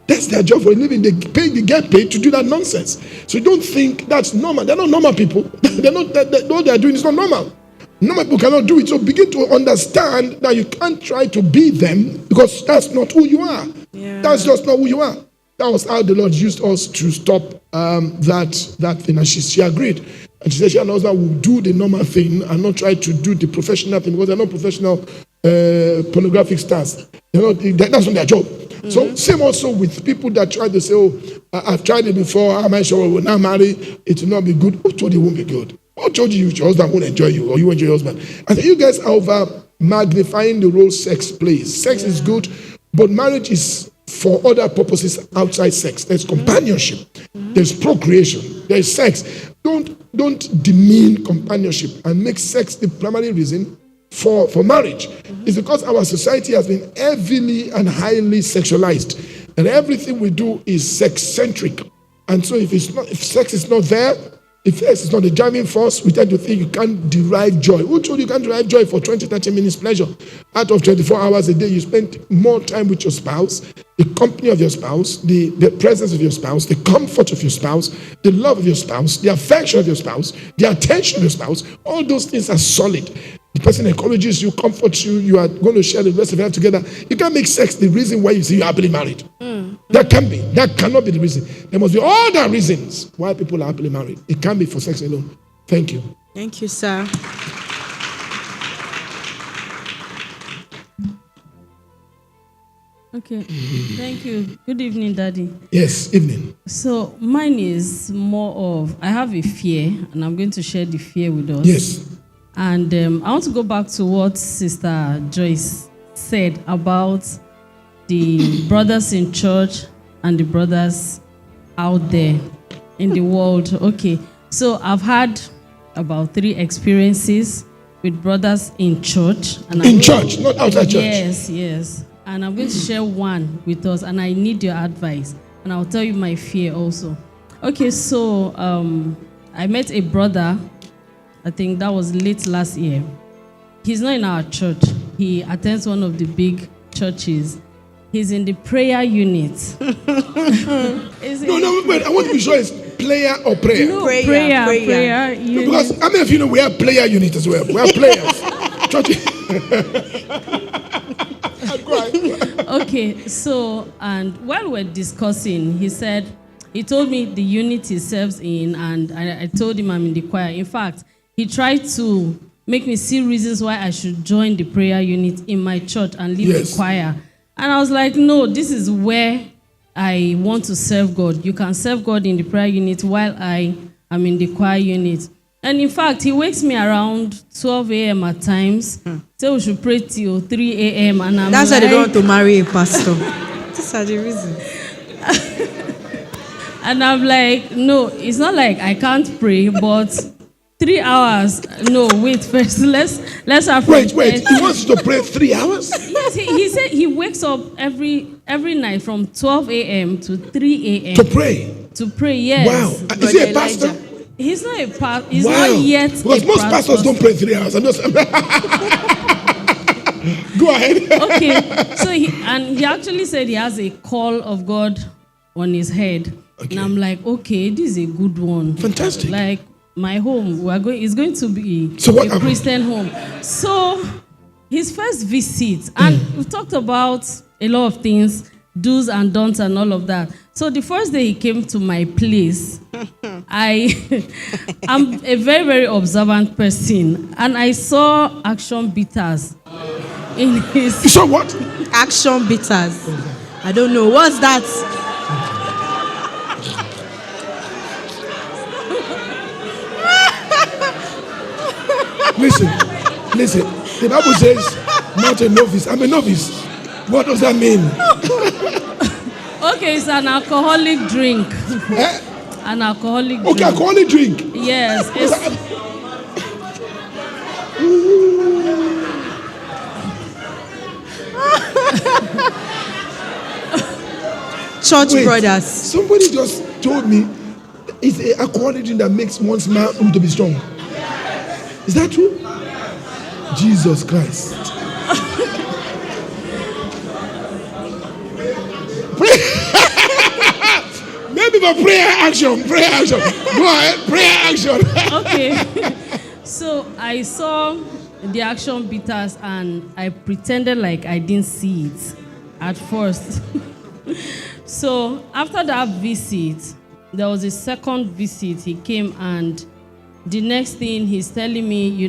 That's their job for a living. They get paid to do that nonsense. So don't think that's normal. They're not normal people. They're not. What they are doing is not normal. Normal people cannot do it. So begin to understand that you can't try to be them because that's not who you are. Yeah. That's just not who you are. That was how the Lord used us to stop that thing. And she agreed. And she said she and her husband will do the normal thing and not try to do the professional thing because they're not professional pornographic stars. That's not their job. Mm-hmm. So same also with people that try to say, oh, I've tried it before. Am I sure I will now marry? It will not be good. Who told you it won't be good? Who told you your husband won't enjoy you or you enjoy your husband? I think you guys are over magnifying the role sex plays. Sex is good, but marriage is for other purposes outside sex. There's companionship. Mm-hmm. There's procreation. There's sex. Don't demean companionship and make sex the primary reason for marriage. Mm-hmm. It's because our society has been heavily and highly sexualized. And everything we do is sex-centric. And so if sex is not there, if sex is not the driving force, we tend to think you can't derive joy. Who told you can't derive joy for 20, 30 minutes pleasure? Out of 24 hours a day, you spend more time with your spouse, the company of your spouse, the presence of your spouse, the comfort of your spouse, the love of your spouse, the affection of your spouse, the attention of your spouse. All those things are solid. The person encourages you, comforts you, you are going to share the rest of your life together. You can't make sex the reason why you say you're happily married. That cannot be the reason. There must be other reasons why people are happily married. It can't be for sex alone. Thank you. Thank you, sir. Okay. Thank you. Good evening, Daddy. Yes, evening. So mine is more of, I have a fear, and I'm going to share the fear with us. Yes. And I want to go back to what Sister Joyce said about the brothers in church and the brothers out there in the world. Okay, so I've had about 3 experiences with brothers in church. And in church, not outside church? Yes. And I'm going to share one with us, and I need your advice. And I'll tell you my fear also. Okay, so I met a brother, I think that was late last year. He's not in our church. He attends one of the big churches. He's in the prayer unit. No, wait. I want to be sure it's player or prayer. No, prayer. No, because how many of you know we have player unit as well? We have players. Okay, so, and while we're discussing, he told me the unit he serves in, and I told him I'm in the choir. In fact, he tried to make me see reasons why I should join the prayer unit in my church and leave the choir. And I was like, no, this is where I want to serve God. You can serve God in the prayer unit while I am in the choir unit. And in fact, he wakes me around 12 a.m. at times. So we should pray till 3 a.m. And that's why they don't want to marry a pastor. These are the reasons. And I'm like, no, it's not like I can't pray, but 3 hours. No, wait first. Let's have Wait. He wants to pray 3 hours? Yes, he said he wakes up every night from 12 a.m. to 3 a.m. To pray? To pray, yes. Wow. Is he a pastor? He's not a pastor. He's not yet because most pastors don't pray 3 hours. Go ahead. Okay. So he actually said he has a call of God on his head. Okay. And I'm like, okay, this is a good one. Fantastic. Like, my home, it's going to be a Christian home. So his first visit, and we've talked about a lot of things, do's and don'ts and all of that. So the first day he came to my place, I'm a very, very observant person, and I saw action bitters in his. You saw what? Action bitters. I don't know. What's that? Listen. The Bible says, not a novice. I'm a novice. What does that mean? Okay, it's an alcoholic drink. An alcoholic drink. Okay, alcoholic drink. Yes. Church brothers. Somebody just told me it's an alcoholic drink that makes one's man to be strong. Is that true? Jesus Christ. Maybe for prayer action. Go ahead, prayer action. Okay. So I saw the action bitters and I pretended like I didn't see it at first. So after that visit, there was a second visit. He came and the next thing he's telling me,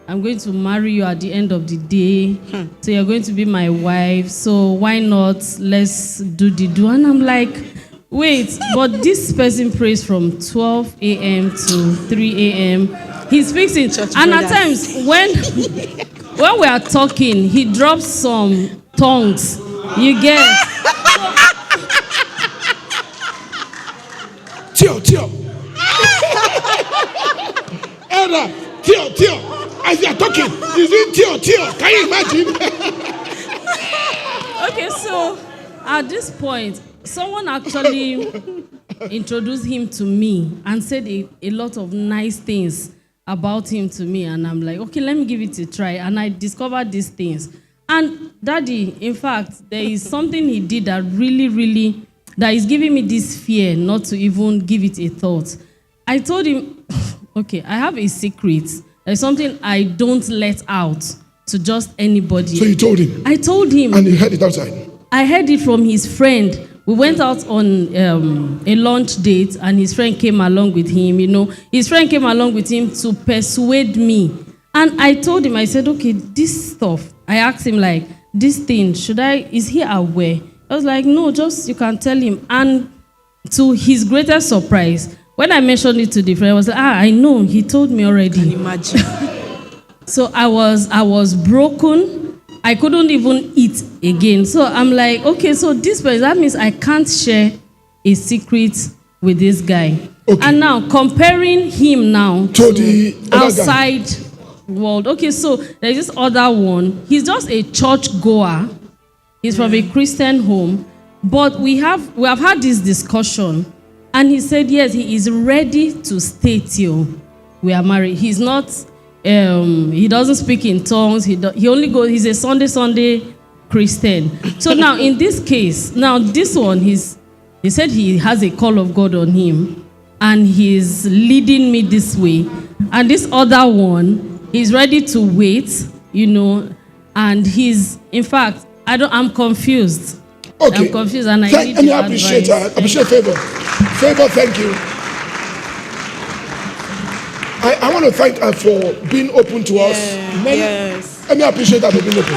I'm going to marry you at the end of the day. So you're going to be my wife. So why not? Let's do the do. And I'm like, wait, but this person prays from 12 a.m. to 3 a.m. He's fixing. Church and brothers. At times, when we are talking, he drops some tongues. You get? Tio. Elder, Tio. As you are talking, he's doing Tio. Can you imagine? Okay, so at this point, someone actually introduced him to me and said a lot of nice things about him to me. And I'm like, okay, let me give it a try. And I discovered these things. And Daddy, in fact, there is something he did that really, that is giving me this fear not to even give it a thought. I told him, okay, I have a secret. There's something I don't let out to just anybody. So you told him? I told him. And you heard it outside? I heard it from his friend. We went out on a lunch date and his friend came along with him, His friend came along with him to persuade me. And I told him, I said, okay, this stuff. I asked him, like, this thing, is he aware? I was like, no, just you can tell him. And to his greatest surprise, when I mentioned it to the friend, I was like, I know, he told me already. Can you imagine? So I was broken. I couldn't even eat again. So I'm like, okay, so this person, that means I can't share a secret with this guy. Okay. And now comparing him now to the outside world. Okay, so there's this other one. He's just a church goer. He's from a Christian home. But we have had this discussion. And he said, yes, he is ready to stay till we are married. He's not, he doesn't speak in tongues. He only goes, he's a Sunday Christian. So now in this case, this one, he said he has a call of God on him. And he's leading me this way. And this other one, he's ready to wait, and he's, in fact, I'm confused. Okay. I'm confused and I need your appreciate advice. her. Appreciate Favor. Favor, thank you. I want to thank her for being open to us. Yes. Let me appreciate her for being open.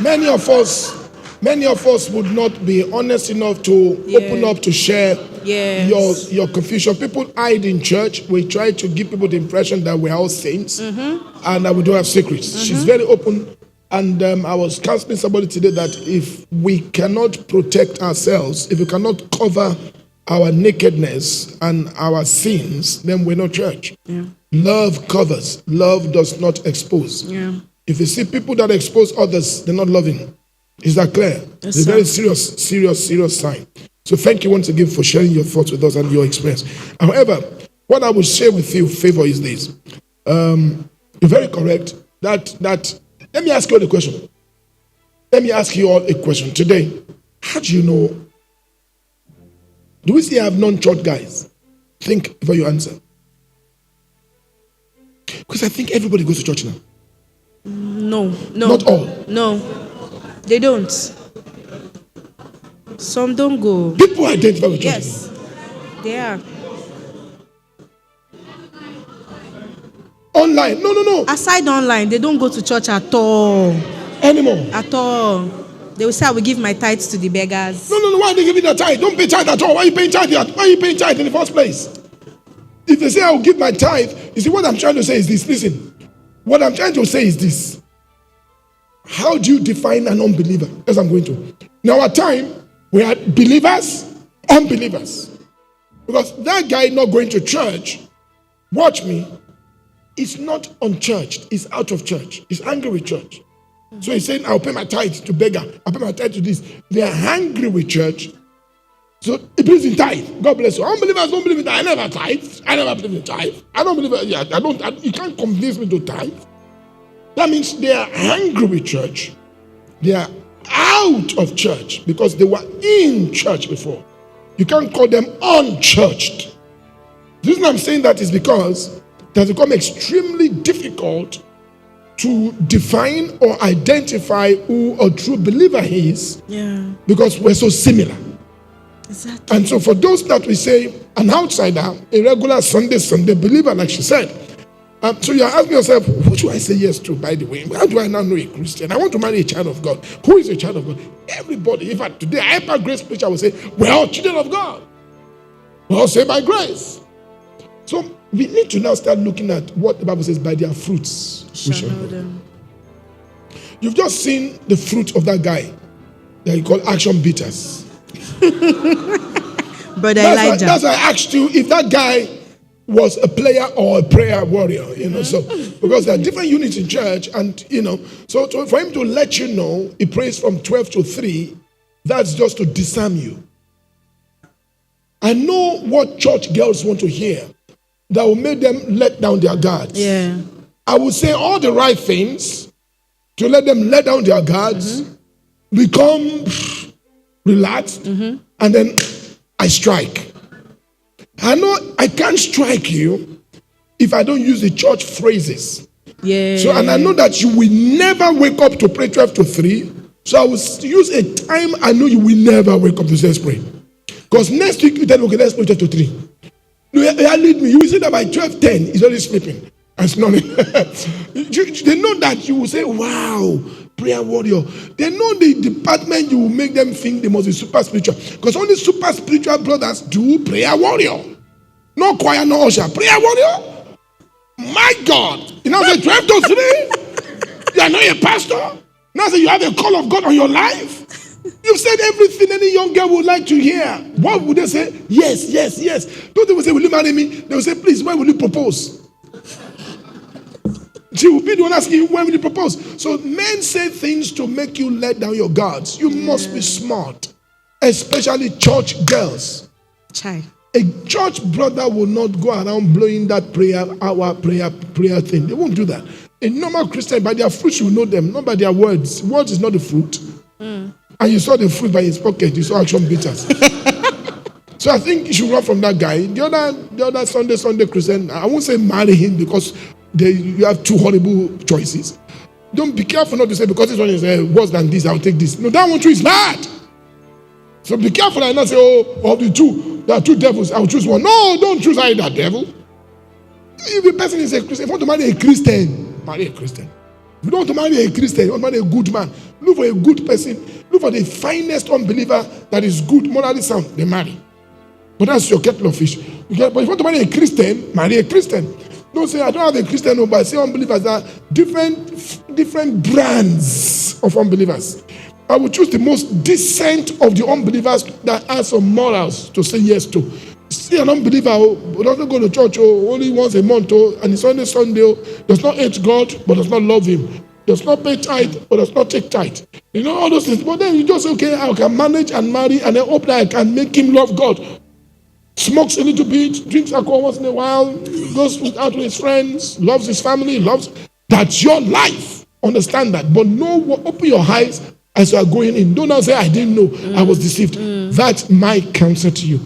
Many of us would not be honest enough to open up to share your confusion. People hide in church. We try to give people the impression that we're all saints and that we don't have secrets. She's very open. And I was counseling somebody today that if we cannot protect ourselves, if we cannot cover our nakedness and our sins, then we're not church. Yeah. Love covers. Love does not expose. Yeah. If you see people that expose others, they're not loving. Is that clear? Yes, it's a very serious sign. So thank you once again for sharing your thoughts with us and your experience. However, what I will share with you, Favor, is this. You're very correct. That let me ask you all a question. Let me ask you all a question today. How do you know? Do we still have non-church guys? Think before you answer. Because I think everybody goes to church now. No. Not all. No. They don't. Some don't go. People identify with church. Yes. They are. Online. No. Aside online, they don't go to church at all. Anymore. At all. They will say, I will give my tithes to the beggars. No. Why are they giving the tithe? Don't pay tithe at all. Why are you paying tithe? Why are you paying tithe in the first place? If they say I will give my tithe, you see what I'm trying to say is this. Listen. What I'm trying to say is this. How do you define an unbeliever? As I'm going to. In our time, we are believers, unbelievers. Because that guy not going to church, watch me, is not unchurched. He's out of church. He's angry with church. So he's saying, I'll pay my tithe to beggar. I'll pay my tithe to this. They are angry with church. So he believes in tithe. God bless you. Unbelievers don't believe in tithe. I never tithe. I never believe in tithe. I don't believe it. Yeah, you can't convince me to tithe. That means they are angry with church. They are out of church because they were in church before. You can't call them unchurched. The reason I'm saying that is because it has become extremely difficult to define or identify who a true believer is. Yeah. Because we're so similar. Exactly. And so for those that we say an outsider, a regular Sunday believer, like she said, so you're asking yourself, who should I say yes to, by the way? How do I now know a Christian? I want to marry a child of God. Who is a child of God? Everybody. In fact, today, Hyper Grace preacher will say, we're all children of God. We're all saved by grace. So we need to now start looking at what the Bible says, by their fruits we shall know them. You've just seen the fruit of that guy that you call action beaters. Brother Elijah. That's why I asked you if that guy was a player or a prayer warrior, so because there are different units in church, and so for him to let you know he prays from 12 to 3, that's just to disarm you. I know what church girls want to hear that will make them let down their guards. Yeah. I will say all the right things to let them let down their guards, become relaxed, and then I strike. I know I can't strike you if I don't use the church phrases. Yeah. So, and I know that you will never wake up to pray 12 to 3. So I will use a time I know you will never wake up to say, let's pray. Because next week you tell me, okay, let's pray 12 to 3. You lead me. You will say that by 12:10 he's already sleeping and snoring. They know that you will say, wow, prayer warrior. They know the department you will make them think they must be super spiritual. Because only super spiritual brothers do prayer warrior. No choir, no usher. Prayer warrior? My God. You now say 12 to 3? You are not a pastor? Now say you have a call of God on your life? You've said everything any young girl would like to hear. What would they say? Yes. Don't they say, will you marry me? They will say, please, when will you propose? She will be the one asking you, when will you propose? So men say things to make you let down your guards. You must be smart. Especially church girls. Chai. A church brother will not go around blowing that prayer thing. They won't do that. A normal Christian, by their fruits you know them, not by their words. Words is not the fruit. And you saw the fruit by his pocket. You saw action beaters. So I think you should run from that guy. The other Sunday Christian, I won't say marry him because you have two horrible choices. Don't be careful not to say because this one is worse than this, I'll take this. No, that one too is bad. So be careful and not say, oh, of the two, there are two devils, I'll choose one. No, don't choose either devil. If a person is a Christian, if you want to marry a Christian, marry a Christian. If you don't want to marry a Christian, you want to marry a good man, look for a good person, look for the finest unbeliever that is good, morally sound, they marry. But that's your kettle of fish. But if you want to marry a Christian, marry a Christian. Don't say, I don't have a Christian, but I say unbelievers are different brands of unbelievers. I will choose the most decent of the unbelievers that has some morals to say yes to. See an unbeliever who doesn't go to church only once a month and it's only Sunday, does not hate God but does not love him, does not pay tithe but does not take tithe. You know all those things. But then you just say, okay, I can manage and marry and then hope that I can make him love God. Smokes a little bit, drinks alcohol once in a while, goes out with his friends, loves his family, that's your life. Understand that. But open your eyes as you are going in. Don't now say, I didn't know, I was deceived. That's my counsel to you.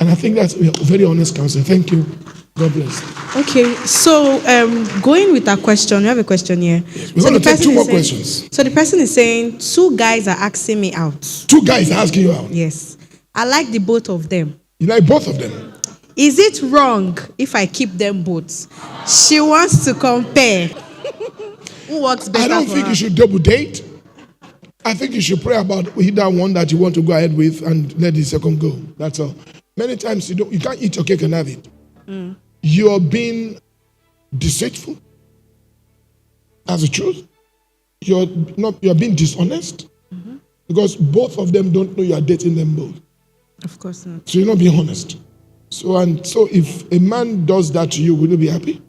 And I think that's a very honest counsel. Thank you. God bless. Okay, so going with our question, we have a question here. Yes, we're going to take 2 more questions. So the person is saying, 2 guys are asking me out. 2 guys are asking you out? Yes. I like the both of them. You like both of them? Is it wrong if I keep them both? She wants to compare. Who works better? I don't think you should double date. I think you should pray about either one that you want to go ahead with and let the second go. That's all. Many times you can't eat your cake and have it. You're being deceitful. That's the truth. You're being dishonest. Because both of them don't know you are dating them both. Of course not. So you're not being honest. So if a man does that to you, will you be happy?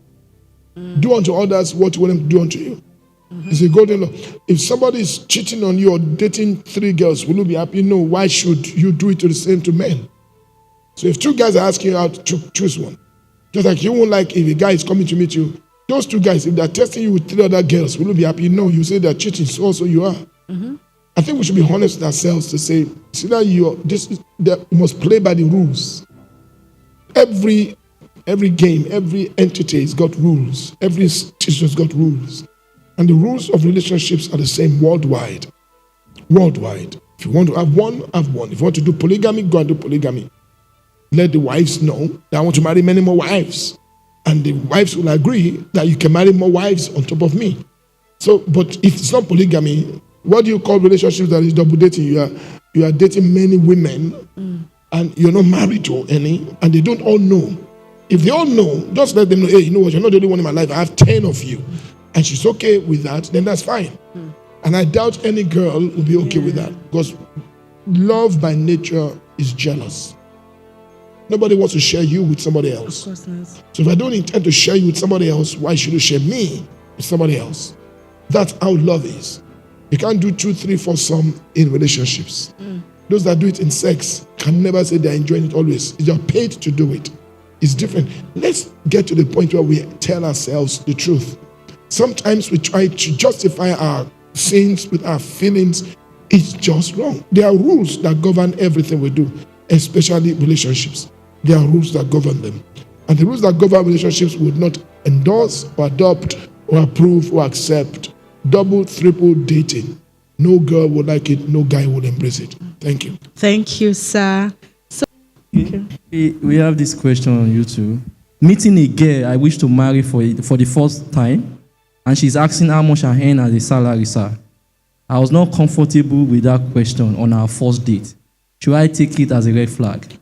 Do unto others what you want them to do unto you. It's a golden law. If somebody is cheating on you or dating 3 girls, will you be happy? No. Why should you do it to the same to men? So if 2 guys are asking you out, choose one. Just like you won't like if a guy is coming to meet you. Those 2 guys, if they're testing you with 3 other girls, will you be happy? No. You say they're cheating, so also you are. I think we should be honest with ourselves to say, see that you must play by the rules. Every game, every entity has got rules. Every institution has got rules. And the rules of relationships are the same worldwide. Worldwide. If you want to have one, have one. If you want to do polygamy, go and do polygamy. Let the wives know that I want to marry many more wives. And the wives will agree that you can marry more wives on top of me. So, but if it's not polygamy, what do you call relationships that is double dating? You are dating many women and you're not married to any, and they don't all know. If they all know, just let them know, hey, you know what, you're not the only one in my life. I have 10 of you. And she's okay with that, then that's fine. And I doubt any girl will be okay with that. Because love by nature is jealous. Nobody wants to share you with somebody else. Of course not. So if I don't intend to share you with somebody else, why should you share me with somebody else? That's how love is. You can't do 2, 3, 4 some in relationships. Those that do it in sex can never say they're enjoying it always. You're paid to do it. It's different. Let's get to the point where we tell ourselves the truth. Sometimes we try to justify our sins with our feelings. It's just wrong. There are rules that govern everything we do, especially relationships. There are rules that govern them. And the rules that govern relationships would not endorse or adopt or approve or accept double, triple dating. No girl would like it. No guy would embrace it. Thank you. Thank you, sir. So, we have this question on YouTube. Meeting a girl I wish to marry for the first time, and she's asking how much I earn as a salary, sir. I was not comfortable with that question on our first date. Should I take it as a red flag?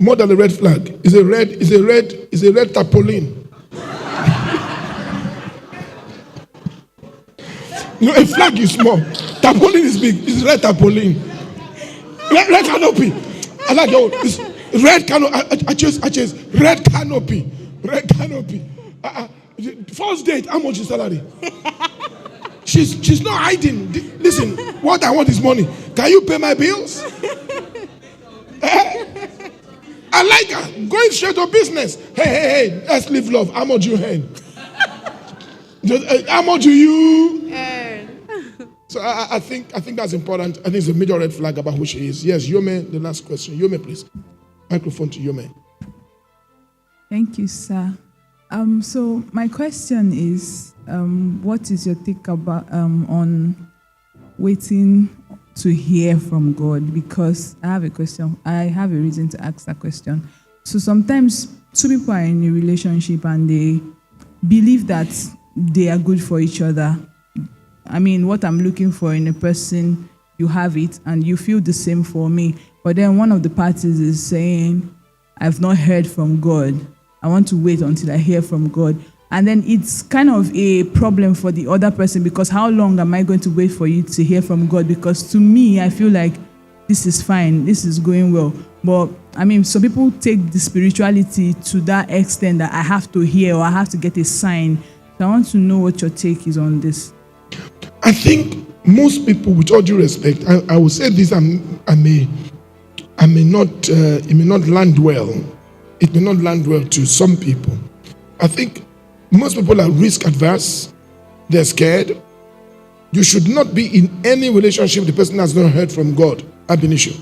More than a red flag. It's a red tarpaulin. No, a flag is small. Tarpaulin is big. It's red tarpaulin. Red canopy. I like your it's red canopy. I choose red canopy. Red canopy. First date, how much is salary? She's not hiding. Listen, what I want is money. Can you pay my bills? I like her. Going straight to business. Hey, let's live love. How much you earn? How much do you earn? So I think that's important. I think it's a major red flag about who she is. Yes, Yomi, the last question. Yomi, please. Microphone to Yomi. Thank you, sir. So my question is, what is your take about on waiting to hear from God? Because I have a question. I have a reason to ask that question. So sometimes 2 people are in a relationship and they believe that they are good for each other. I mean, what I'm looking for in a person, you have it, and you feel the same for me. But then one of the parties is saying, I've not heard from God. I want to wait until I hear from God. And then it's kind of a problem for the other person, because how long am I going to wait for you to hear from God? Because to me, I feel like this is fine, this is going well. But I mean, some people take the spirituality to that extent that I have to hear or I have to get a sign. So I want to know what your take is on this. I think most people, with all due respect, I will say this, it may not land well. It may not land well to some people. I think most people are risk adverse. They're scared. You should not be in any relationship the person has not heard from God. Ab initio.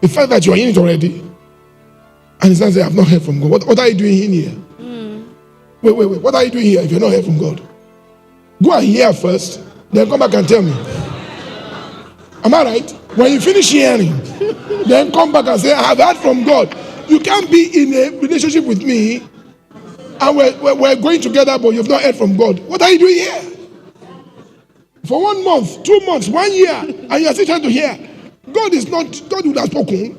The fact that you are in it already, and it's not say, I've not heard from God. What are you doing in here? Wait. What are you doing here if you're not hearing from God? Go and hear first, then come back and tell me. Am I right? When you finish hearing, then come back and say, I have heard from God. You can't be in a relationship with me and we're going together, but you've not heard from God. What are you doing here? For 1 month, 2 months, 1 year, and you're still trying to hear. God would have spoken.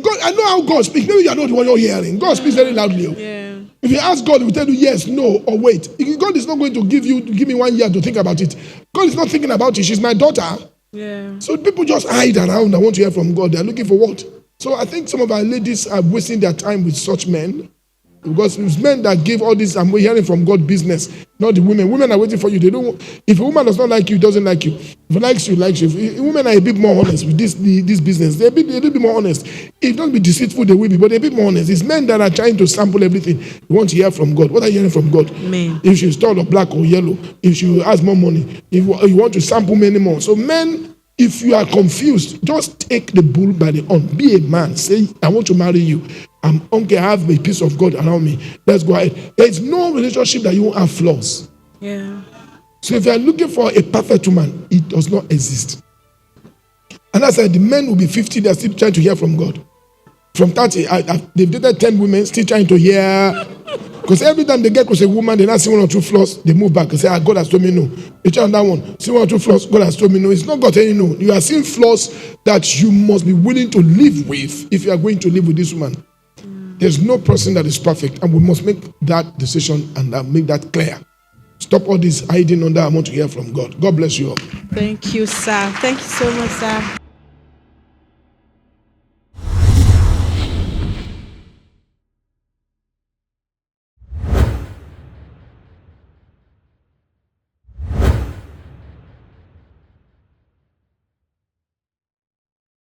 God, I know how God speaks. Maybe you're not the one you're hearing. God speaks very loudly. Yeah. If you ask God, He will tell you yes, no, or wait. God is not going to give me 1 year to think about it. God is not thinking about it. She's my daughter. Yeah. So people just hide around and want to hear from God. They're looking for what? So I think some of our ladies are wasting their time with such men. Because it's men that give all this, I'm hearing from God business, not the women. Women are waiting for you. They don't. If a woman does not like you, doesn't like you. If he likes you, likes you. If women are a bit more honest with this business. They're a little bit more honest. If not be deceitful, they will be, but they're a bit more honest. It's men that are trying to sample everything. You want to hear from God. What are you hearing from God? Men. If she's tall or black or yellow, if she has more money, if you want to sample many more. So men, if you are confused, just take the bull by the horn. Be a man. Say, I want to marry you. I'm okay, I have a piece of God around me. Let's go ahead. There is no relationship that you won't have flaws. Yeah. So if you are looking for a perfect woman, it does not exist. And I said, the men will be 50, they're still trying to hear from God. From 30, they've dated 10 women, still trying to hear. Because every time they get to a woman, they not see 1 or 2 flaws, they move back and say, God has told me no. They try on that one, see 1 or 2 flaws, God has told me no. It's not God telling you no. You are seeing flaws that you must be willing to live with if you are going to live with this woman. There's no person that is perfect, and we must make that decision and make that clear. Stop all this hiding under I want to hear from God. God bless you all. Thank you, sir. Thank you so much, sir.